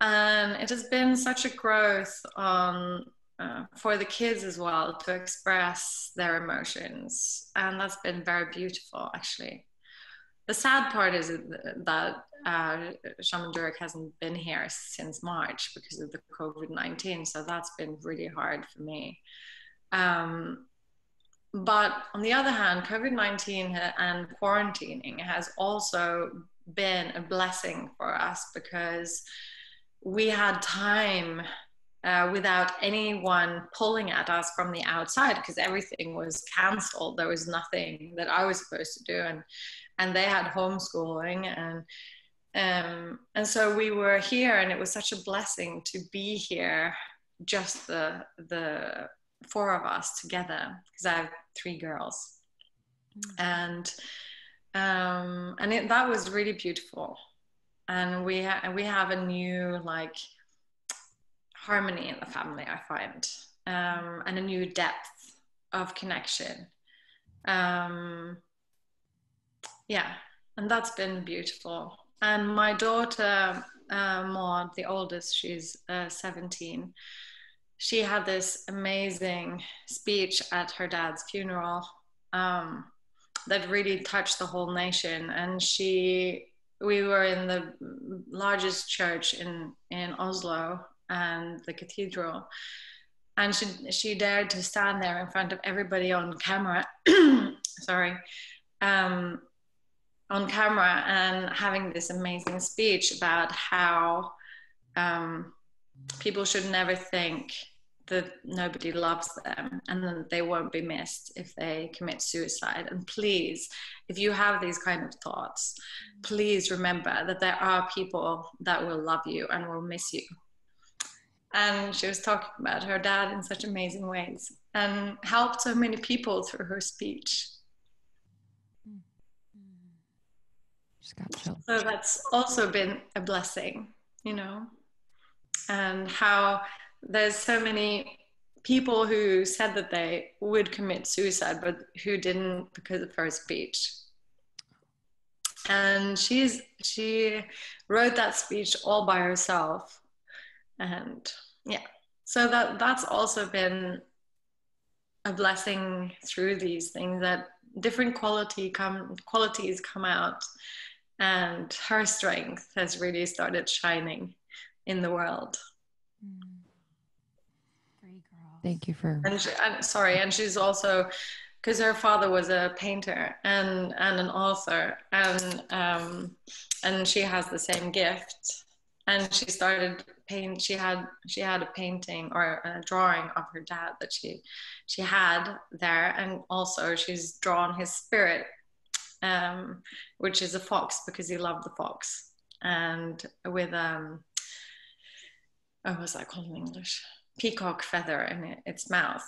And it has been such a growth for the kids as well to express their emotions, and that's been very beautiful, actually. The sad part is that Shaman Durek hasn't been here since March because of the COVID-19, so that's been really hard for me. But on the other hand, COVID-19 and quarantining has also been a blessing for us, because we had time without anyone pulling at us from the outside, because everything was cancelled. There was nothing that I was supposed to do, and they had homeschooling, and so we were here, and it was such a blessing to be here, just the four of us together, because I have 3 girls. And that was really beautiful, and we have a new harmony in the family, I find, and a new depth of connection. And that's been beautiful. And my daughter, Maud, the oldest, she's 17. She had this amazing speech at her dad's funeral that really touched the whole nation. And we were in the largest church in Oslo, and the cathedral, and she dared to stand there in front of everybody on camera on camera, and having this amazing speech about how people should never think that nobody loves them and that they won't be missed if they commit suicide. And please, if you have these kind of thoughts, please remember that there are people that will love you and will miss you. And she was talking about her dad in such amazing ways, and helped so many people through her speech. So that's also been a blessing, and how there's so many people who said that they would commit suicide, but who didn't because of her speech. And she wrote that speech all by herself. And yeah, so that's also been a blessing through these things, that different qualities come out, and her strength has really started shining in the world. Thank you for. And she's also, because her father was a painter and an author, and she has the same gift. And she started paint. She had a painting or a drawing of her dad that she had there, and also she's drawn his spirit, which is a fox, because he loved the fox, and with what's that called in English? Peacock feather in its mouth,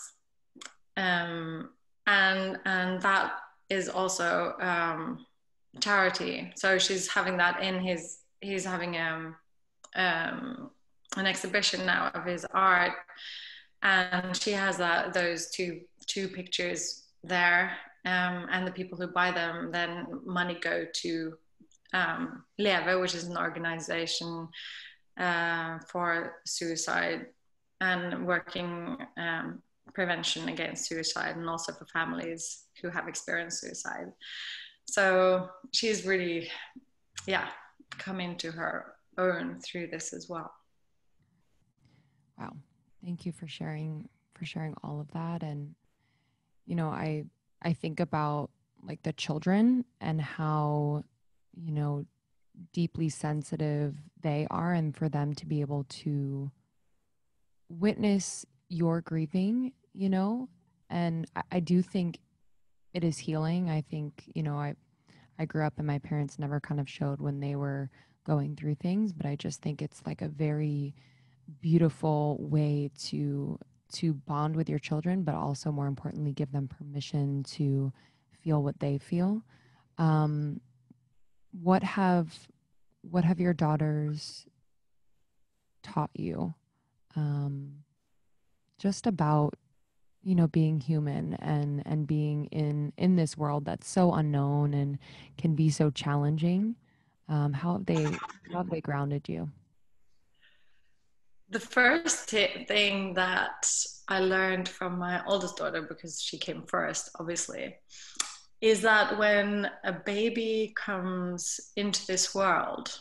and that is also charity. So she's having that in he's having an exhibition now of his art, and she has those two pictures there, and the people who buy them, then money go to Leve, which is an organization for suicide and working prevention against suicide, and also for families who have experienced suicide. So she's really, come into her own through this as well. Wow. Thank you for sharing all of that. And, you know, I think about like the children and how, you know, deeply sensitive they are, and for them to be able to witness your grieving, you know, and I do think it is healing. I think, you know, I grew up and my parents never kind of showed when they were going through things, but I just think it's like a very beautiful way to bond with your children, but also more importantly, give them permission to feel what they feel. What have your daughters taught you just about, you know, being human and being in this world that's so unknown and can be so challenging? How have they grounded you? The first thing that I learned from my oldest daughter, because she came first, obviously, is that when a baby comes into this world,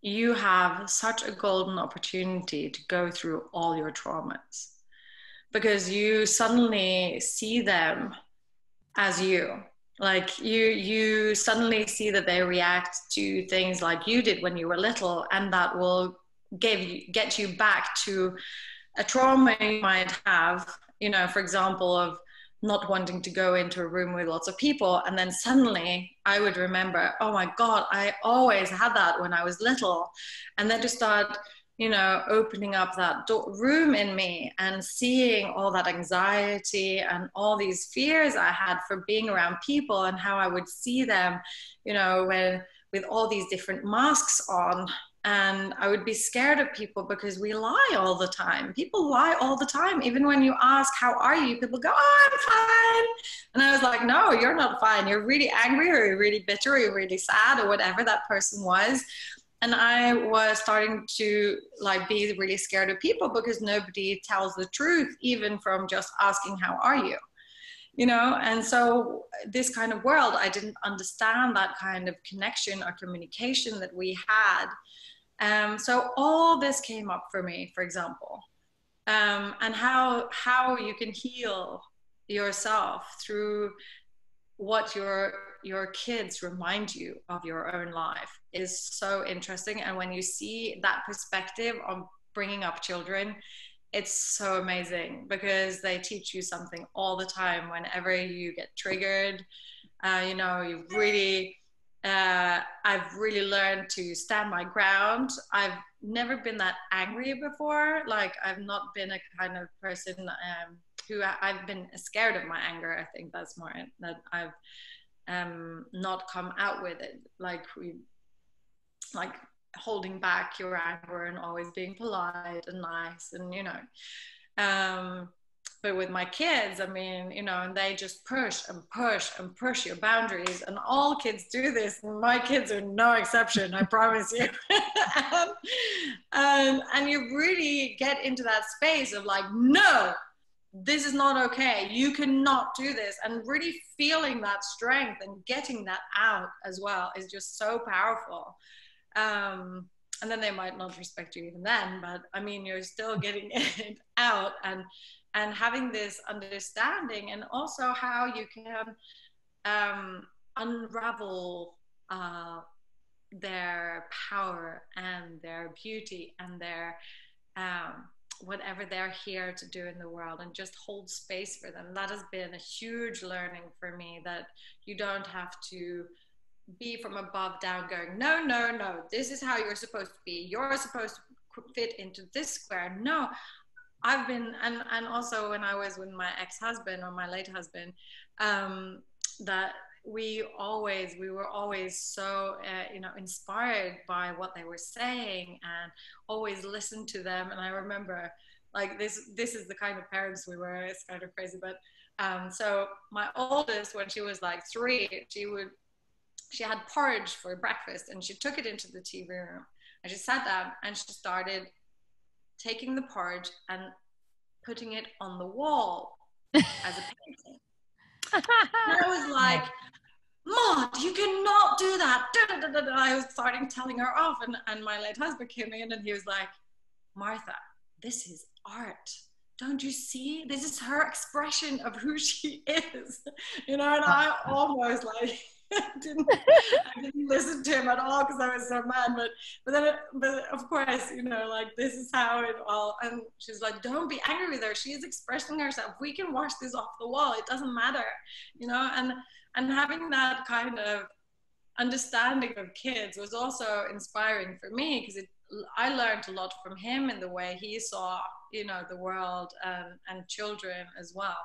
you have such a golden opportunity to go through all your traumas, because you suddenly see them as you. Like you suddenly see that they react to things like you did when you were little, and that will get you back to a trauma you might have, you know, for example, of not wanting to go into a room with lots of people. And then suddenly I would remember, oh my God, I always had that when I was little. And then to start, you know, opening up that room in me and seeing all that anxiety and all these fears I had for being around people, and how I would see them, you know, with all these different masks on. And I would be scared of people because we lie all the time. People lie all the time. Even when you ask, how are you? People go, oh, I'm fine. And I was like, no, you're not fine. You're really angry, or you're really bitter, or you're really sad, or whatever that person was. And I was starting to like be really scared of people because nobody tells the truth, even from just asking, how are you? You know, and so this kind of world, I didn't understand that kind of connection or communication that we had. So all this came up for me, for example, and how you can heal yourself through what your kids remind you of your own life is so interesting. And when you see that perspective on bringing up children, it's so amazing, because they teach you something all the time. Whenever you get triggered, you know, you really I've really learned to stand my ground. I've never been that angry before. Like, I've not been a kind of person who I've been scared of my anger. I think that's more that I've not come out with it. Like holding back your anger and always being polite and nice, and you know. But with my kids, I mean, you know, and they just push and push and push your boundaries, and all kids do this. And my kids are no exception, I promise you. And you really get into that space of like, no, this is not okay. You cannot do this. And really feeling that strength and getting that out as well is just so powerful. And then they might not respect you even then, but I mean, you're still getting it out and having this understanding, and also how you can unravel their power and their beauty and their whatever they're here to do in the world, and just hold space for them. That has been a huge learning for me, that you don't have to be from above down going, no, no, no, this is how you're supposed to be. You're supposed to fit into this square. No, I've been, and also when I was with my ex-husband, or my late husband, that we were always so, you know, inspired by what they were saying, and always listened to them. And I remember, like, this is the kind of parents we were. It's kind of crazy, but so my oldest, when she was like 3, she had porridge for breakfast, and she took it into the TV room, and she sat down and she started taking the porridge and putting it on the wall as a painting. And I was like, Maud, you cannot do that. I was starting telling her off, and my late husband came in, and he was like, Märtha, this is art. Don't you see? This is her expression of who she is. You know, and I almost like I didn't listen to him at all because I was so mad. But of course, you know, like, this is how it all. And she's like, don't be angry with her. She is expressing herself. We can wash this off the wall. It doesn't matter, you know. And having that kind of understanding of kids was also inspiring for me, because I learned a lot from him in the way he saw, you know, the world and children as well.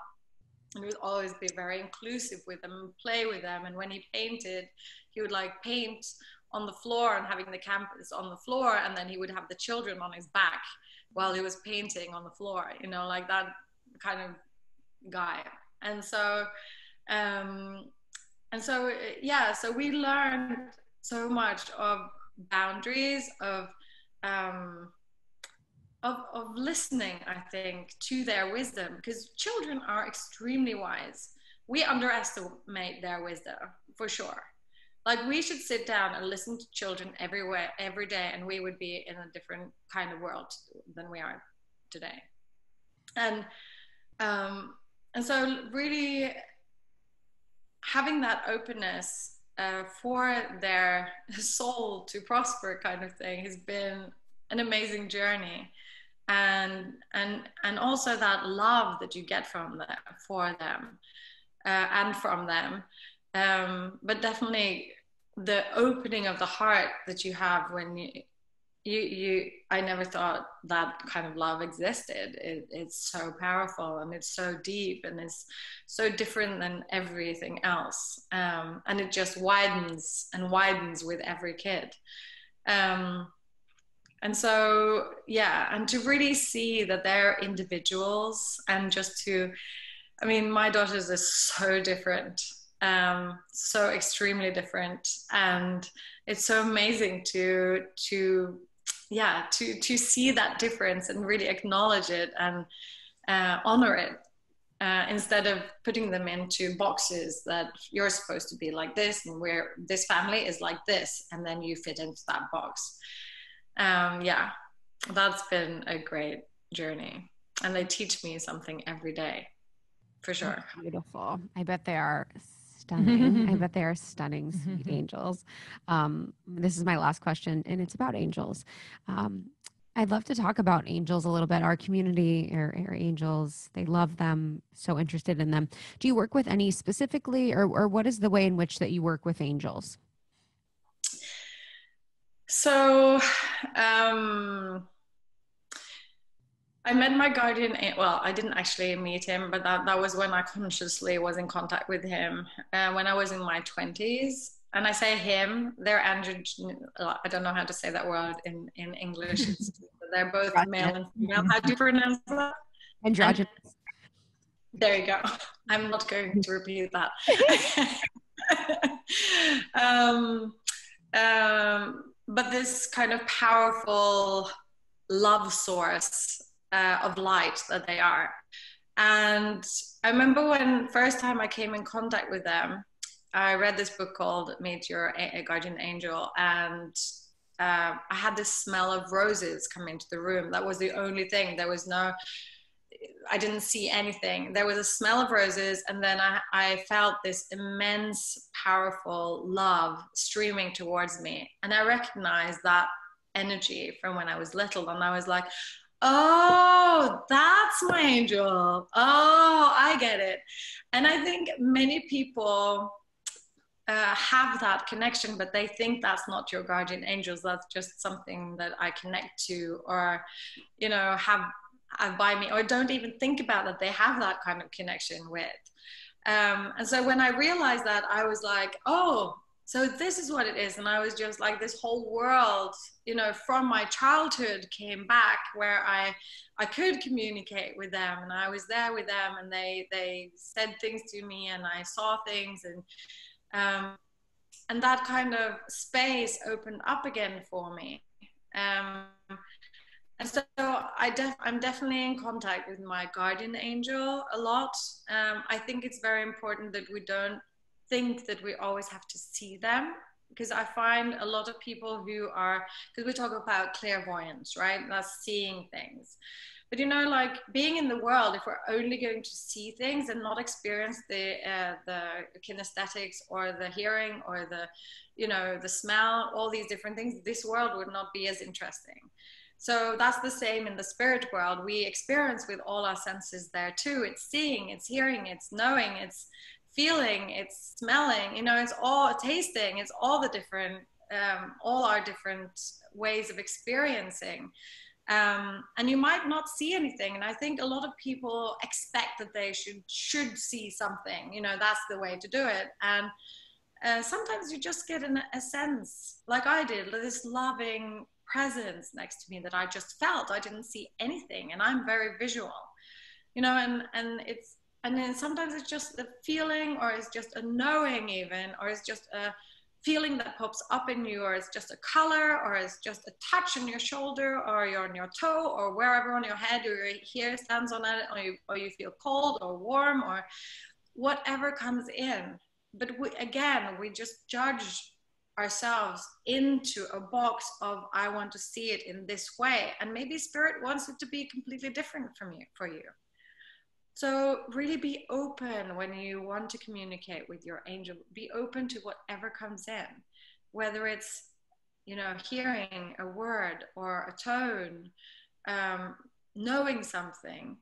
And he would always be very inclusive with them and play with them. And when he painted, he would like paint on the floor and having the canvas on the floor, and then he would have the children on his back while he was painting on the floor, you know, like that kind of guy. And so yeah, so we learned so much of boundaries, of listening, I think, to their wisdom, because children are extremely wise. We underestimate their wisdom, for sure. Like, we should sit down and listen to children everywhere, every day, and we would be in a different kind of world than we are today. And so really having that openness for their soul to prosper, kind of thing, has been an amazing journey. And also that love that you get from them, for them, and from them, but definitely the opening of the heart that you have when you I never thought that kind of love existed. It's so powerful, and it's so deep, and it's so different than everything else, and it just widens and widens with every kid. And so, yeah, and to really see that they're individuals, and just to, I mean, my daughters are so different, so extremely different. And it's so amazing to see that difference and really acknowledge it and honor it, instead of putting them into boxes that you're supposed to be like this, and where this family is like this, and then you fit into that box. Yeah, that's been a great journey, and they teach me something every day, for sure. That's beautiful. I bet they are stunning. I bet they are stunning, sweet angels. This is my last question, and it's about angels. I'd love to talk about angels a little bit. Our community are angels. They love them, so interested in them. Do you work with any specifically, or what is the way in which that you work with angels? So I met my guardian, well, I didn't actually meet him, but that was when I consciously was in contact with him, when I was in my 20s. And I say him, they're I don't know how to say that word in English. They're both male and female. How do you pronounce that? Androgynous. There you go. I'm not going to repeat that. But this kind of powerful love source of light that they are. And I remember when first time I came in contact with them, I read this book called Meet Your Guardian Angel, and I had this smell of roses come into the room. That was the only thing. There was no, I didn't see anything. There was a smell of roses, and then I felt this immense, powerful love streaming towards me. And I recognized that energy from when I was little, and I was like, oh, that's my angel. Oh, I get it. And I think many people have that connection, but they think that's not your guardian angels. That's just something that I connect to, or, you know, have by me, or don't even think about that they have that kind of connection with. And so when I realized that, I was like, oh, so this is what it is. And I was just like, this whole world, you know, from my childhood came back, where I could communicate with them, and I was there with them, and they said things to me, and I saw things, and that kind of space opened up again for me. And so I'm definitely in contact with my guardian angel a lot. I think it's very important that we don't think that we always have to see them, because I find a lot of people who are, because we talk about clairvoyance, right? That's seeing things. But, you know, like being in the world, if we're only going to see things and not experience the kinesthetics or the hearing or the, you know, the smell, all these different things, this world would not be as interesting. So that's the same in the spirit world. We experience with all our senses there too. It's seeing, it's hearing, it's knowing, it's feeling, it's smelling, you know, it's all tasting, it's all the different, all our different ways of experiencing. And you might not see anything. And I think a lot of people expect that they should see something, you know, that's the way to do it. And sometimes you just get a sense, like I did, this loving presence next to me that I just felt. I didn't see anything, and I'm very visual, you know, and then sometimes it's just a feeling, or it's just a knowing even, or it's just a feeling that pops up in you, or it's just a color, or it's just a touch on your shoulder, or you're on your toe, or wherever on your head, or your hair stands on it, or you feel cold or warm, or whatever comes in. But we just judge ourselves into a box of, I want to see it in this way, and maybe spirit wants it to be completely different for you. So really be open when you want to communicate with your angel. Be open to whatever comes in, whether it's, you know, hearing a word or a tone, knowing something,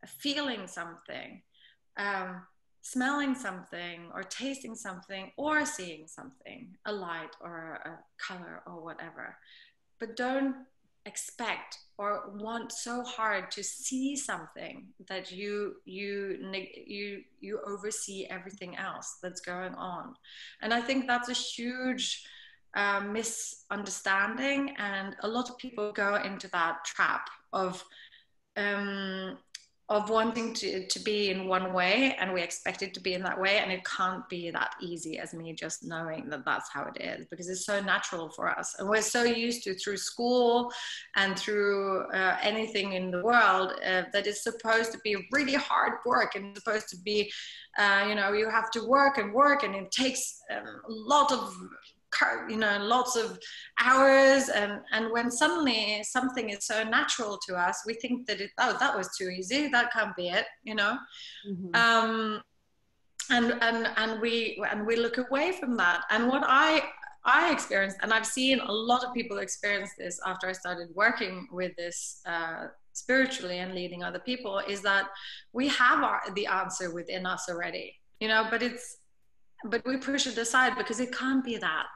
feeling something, smelling something, or tasting something, or seeing something, a light or a color or whatever. But don't expect or want so hard to see something that you oversee everything else that's going on. And I think that's a huge misunderstanding, and a lot of people go into that trap of wanting to be in one way, and we expect it to be in that way, and it can't be that easy as me just knowing that that's how it is, because it's so natural for us, and we're so used to, through school and through anything in the world, that it's supposed to be really hard work, and it's supposed to be you know, you have to work, and it takes a lot of, you know, lots of hours, and when suddenly something is so natural to us, we think that that was too easy, that can't be it, you know. Mm-hmm. And we look away from that. And what I experienced, and I've seen a lot of people experience this after I started working with this spiritually and leading other people, is that we have the answer within us already, you know, but we push it aside, because it can't be that.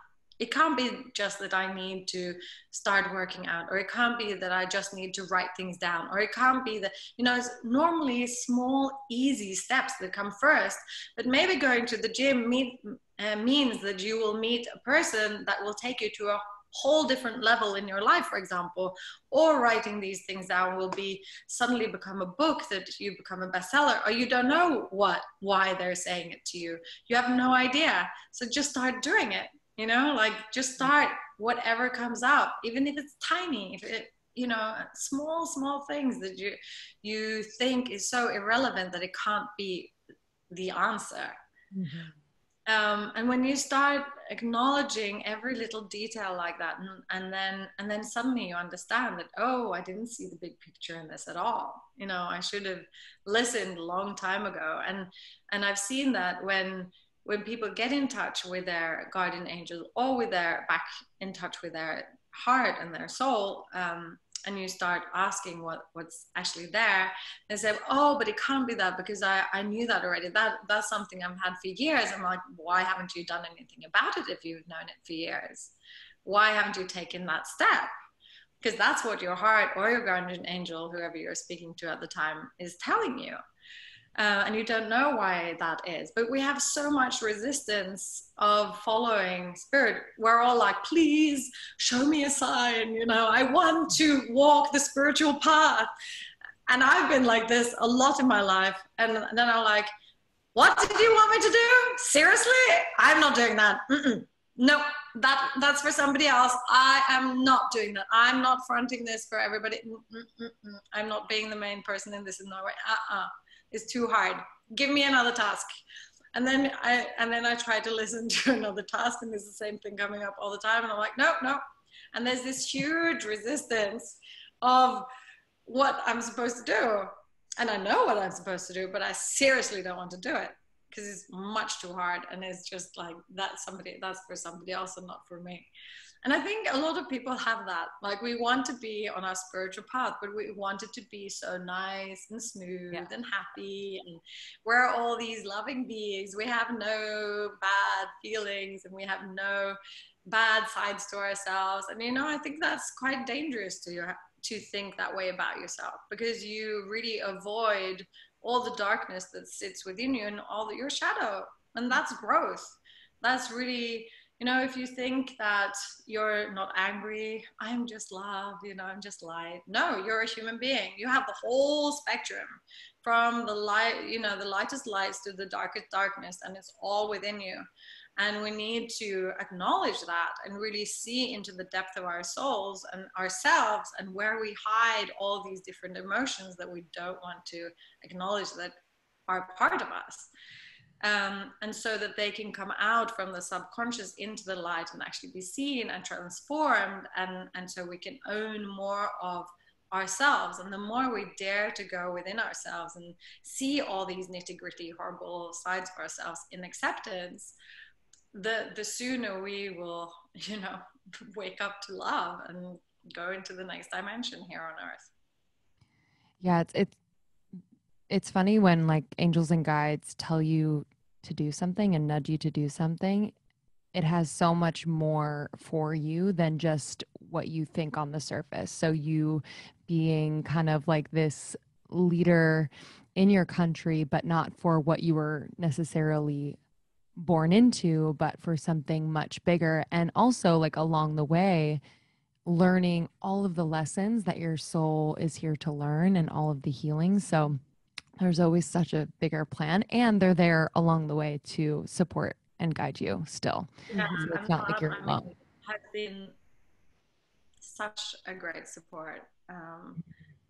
It can't be just that I need to start working out, or it can't be that I just need to write things down, or it can't be that, you know, it's normally small, easy steps that come first. But maybe going to the gym means that you will meet a person that will take you to a whole different level in your life, for example, or writing these things down will be suddenly become a book that you become a bestseller, or you don't know why they're saying it to you. You have no idea. So just start doing it, you know, like just start whatever comes up, even if it's tiny, if it, you know, small things that you think is so irrelevant that it can't be the answer. And when you start acknowledging every little detail like that, and then suddenly you understand that, oh, I didn't see the big picture in this at all. You know, I should have listened a long time ago. And I've seen that when people get in touch with their guardian angels, or with their back in touch with their heart and their soul, and you start asking what's actually there, they say, oh, but it can't be that, because I knew that already. That's something I've had for years. I'm like, why haven't you done anything about it if you've known it for years? Why haven't you taken that step? Because that's what your heart or your guardian angel, whoever you're speaking to at the time, is telling you. And you don't know why that is. But we have so much resistance of following spirit. We're all like, please show me a sign. You know, I want to walk the spiritual path. And I've been like this a lot in my life. And then I'm like, what did you want me to do? Seriously? I'm not doing that. No, that's for somebody else. I am not doing that. I'm not fronting this for everybody. I'm not being the main person in this in Norway. It's too hard. Give me another task. And then I try to listen to another task, and there's the same thing coming up all the time. And I'm like, no. And there's this huge resistance of what I'm supposed to do. And I know what I'm supposed to do, but I seriously don't want to do it because it's much too hard. And it's just like, that's for somebody else and not for me. And I think a lot of people have that. Like, we want to be on our spiritual path, but we want it to be so nice and smooth and happy. And we're all these loving beings. We have no bad feelings, and we have no bad sides to ourselves. And, you know, I think that's quite dangerous to think that way about yourself, because you really avoid all the darkness that sits within you and all your shadow. And that's growth. That's really, you know, if you think that you're not angry, I'm just love, you know, I'm just light. No, you're a human being. You have the whole spectrum, from the light, you know, the lightest lights to the darkest darkness, and it's all within you. And we need to acknowledge that and really see into the depth of our souls and ourselves, and where we hide all these different emotions that we don't want to acknowledge that are part of us. And so that they can come out from the subconscious into the light and actually be seen and transformed. And so we can own more of ourselves. And the more we dare to go within ourselves and see all these nitty-gritty, horrible sides of ourselves in acceptance, the sooner we will, you know, wake up to love and go into the next dimension here on earth. Yeah, it's funny when like angels and guides tell you to do something and nudge you to do something. It has so much more for you than just what you think on the surface. So you being kind of like this leader in your country, but not for what you were necessarily born into, but for something much bigger. And also, like, along the way, learning all of the lessons that your soul is here to learn and all of the healing. So there's always such a bigger plan, and they're there along the way to support and guide you still. Yeah, so it's not like you're alone. Has been such a great support,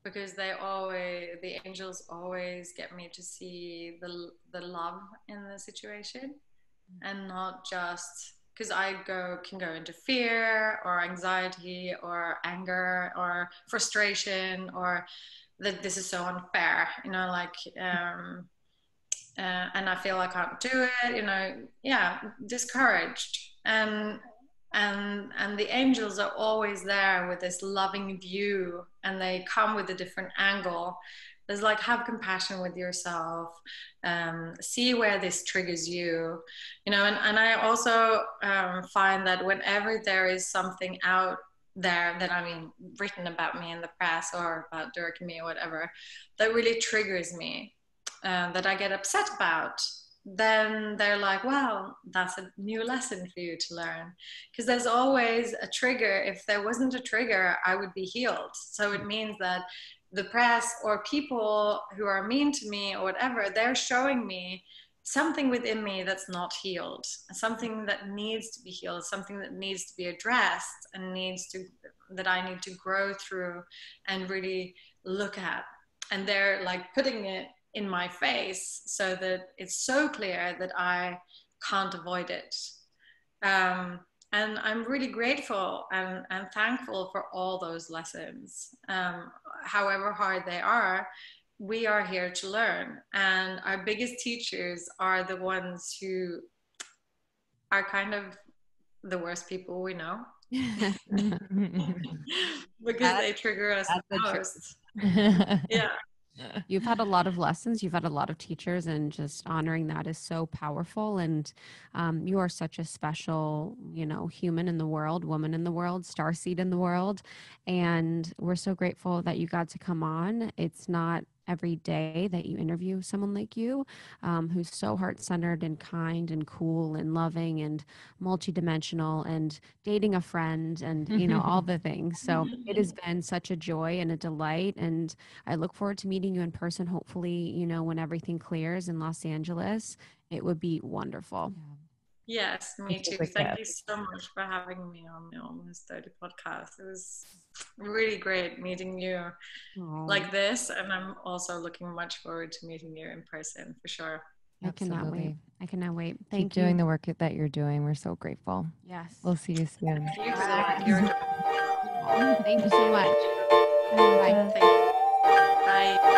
because the angels always get me to see the love in the situation, and not just, because I can go into fear or anxiety or anger or frustration, or that this is so unfair, you know, like, and I feel I can't do it, you know, discouraged. And the angels are always there with this loving view, and they come with a different angle. There's like, have compassion with yourself, see where this triggers you, you know. And I also find that whenever there is something out there that, I mean, written about me in the press or about Durek and me or whatever, that really triggers me, that I get upset about, then they're like, well, that's a new lesson for you to learn. Because there's always a trigger. If there wasn't a trigger, I would be healed. So it means that the press or people who are mean to me or whatever, they're showing me something within me that's not healed, something that needs to be healed, something that needs to be addressed and that I need to grow through and really look at. And they're like putting it in my face so that it's so clear that I can't avoid it. And I'm really grateful and thankful for all those lessons. However hard they are, we are here to learn. And our biggest teachers are the ones who are kind of the worst people we know. Because they trigger us the most. Yeah. You've had a lot of lessons, you've had a lot of teachers, and just honoring that is so powerful. And you are such a special, human in the world, woman in the world, starseed in the world. And we're so grateful that you got to come on. It's not every day that you interview someone like you, who's so heart-centered and kind and cool and loving and multidimensional and dating a friend and, all the things. So it has been such a joy and a delight. And I look forward to meeting you in person, hopefully, when everything clears in Los Angeles. It would be wonderful. Yes, me too. Thank you so much for having me on the Almost 30 podcast. It was really great meeting you like this, and I'm also looking much forward to meeting you in person for sure. I cannot wait. Keep doing the work that you're doing. We're so grateful. Yes. We'll see you soon. Thank you for the work you're doing. Thank you so much. Bye. Thank you. Bye.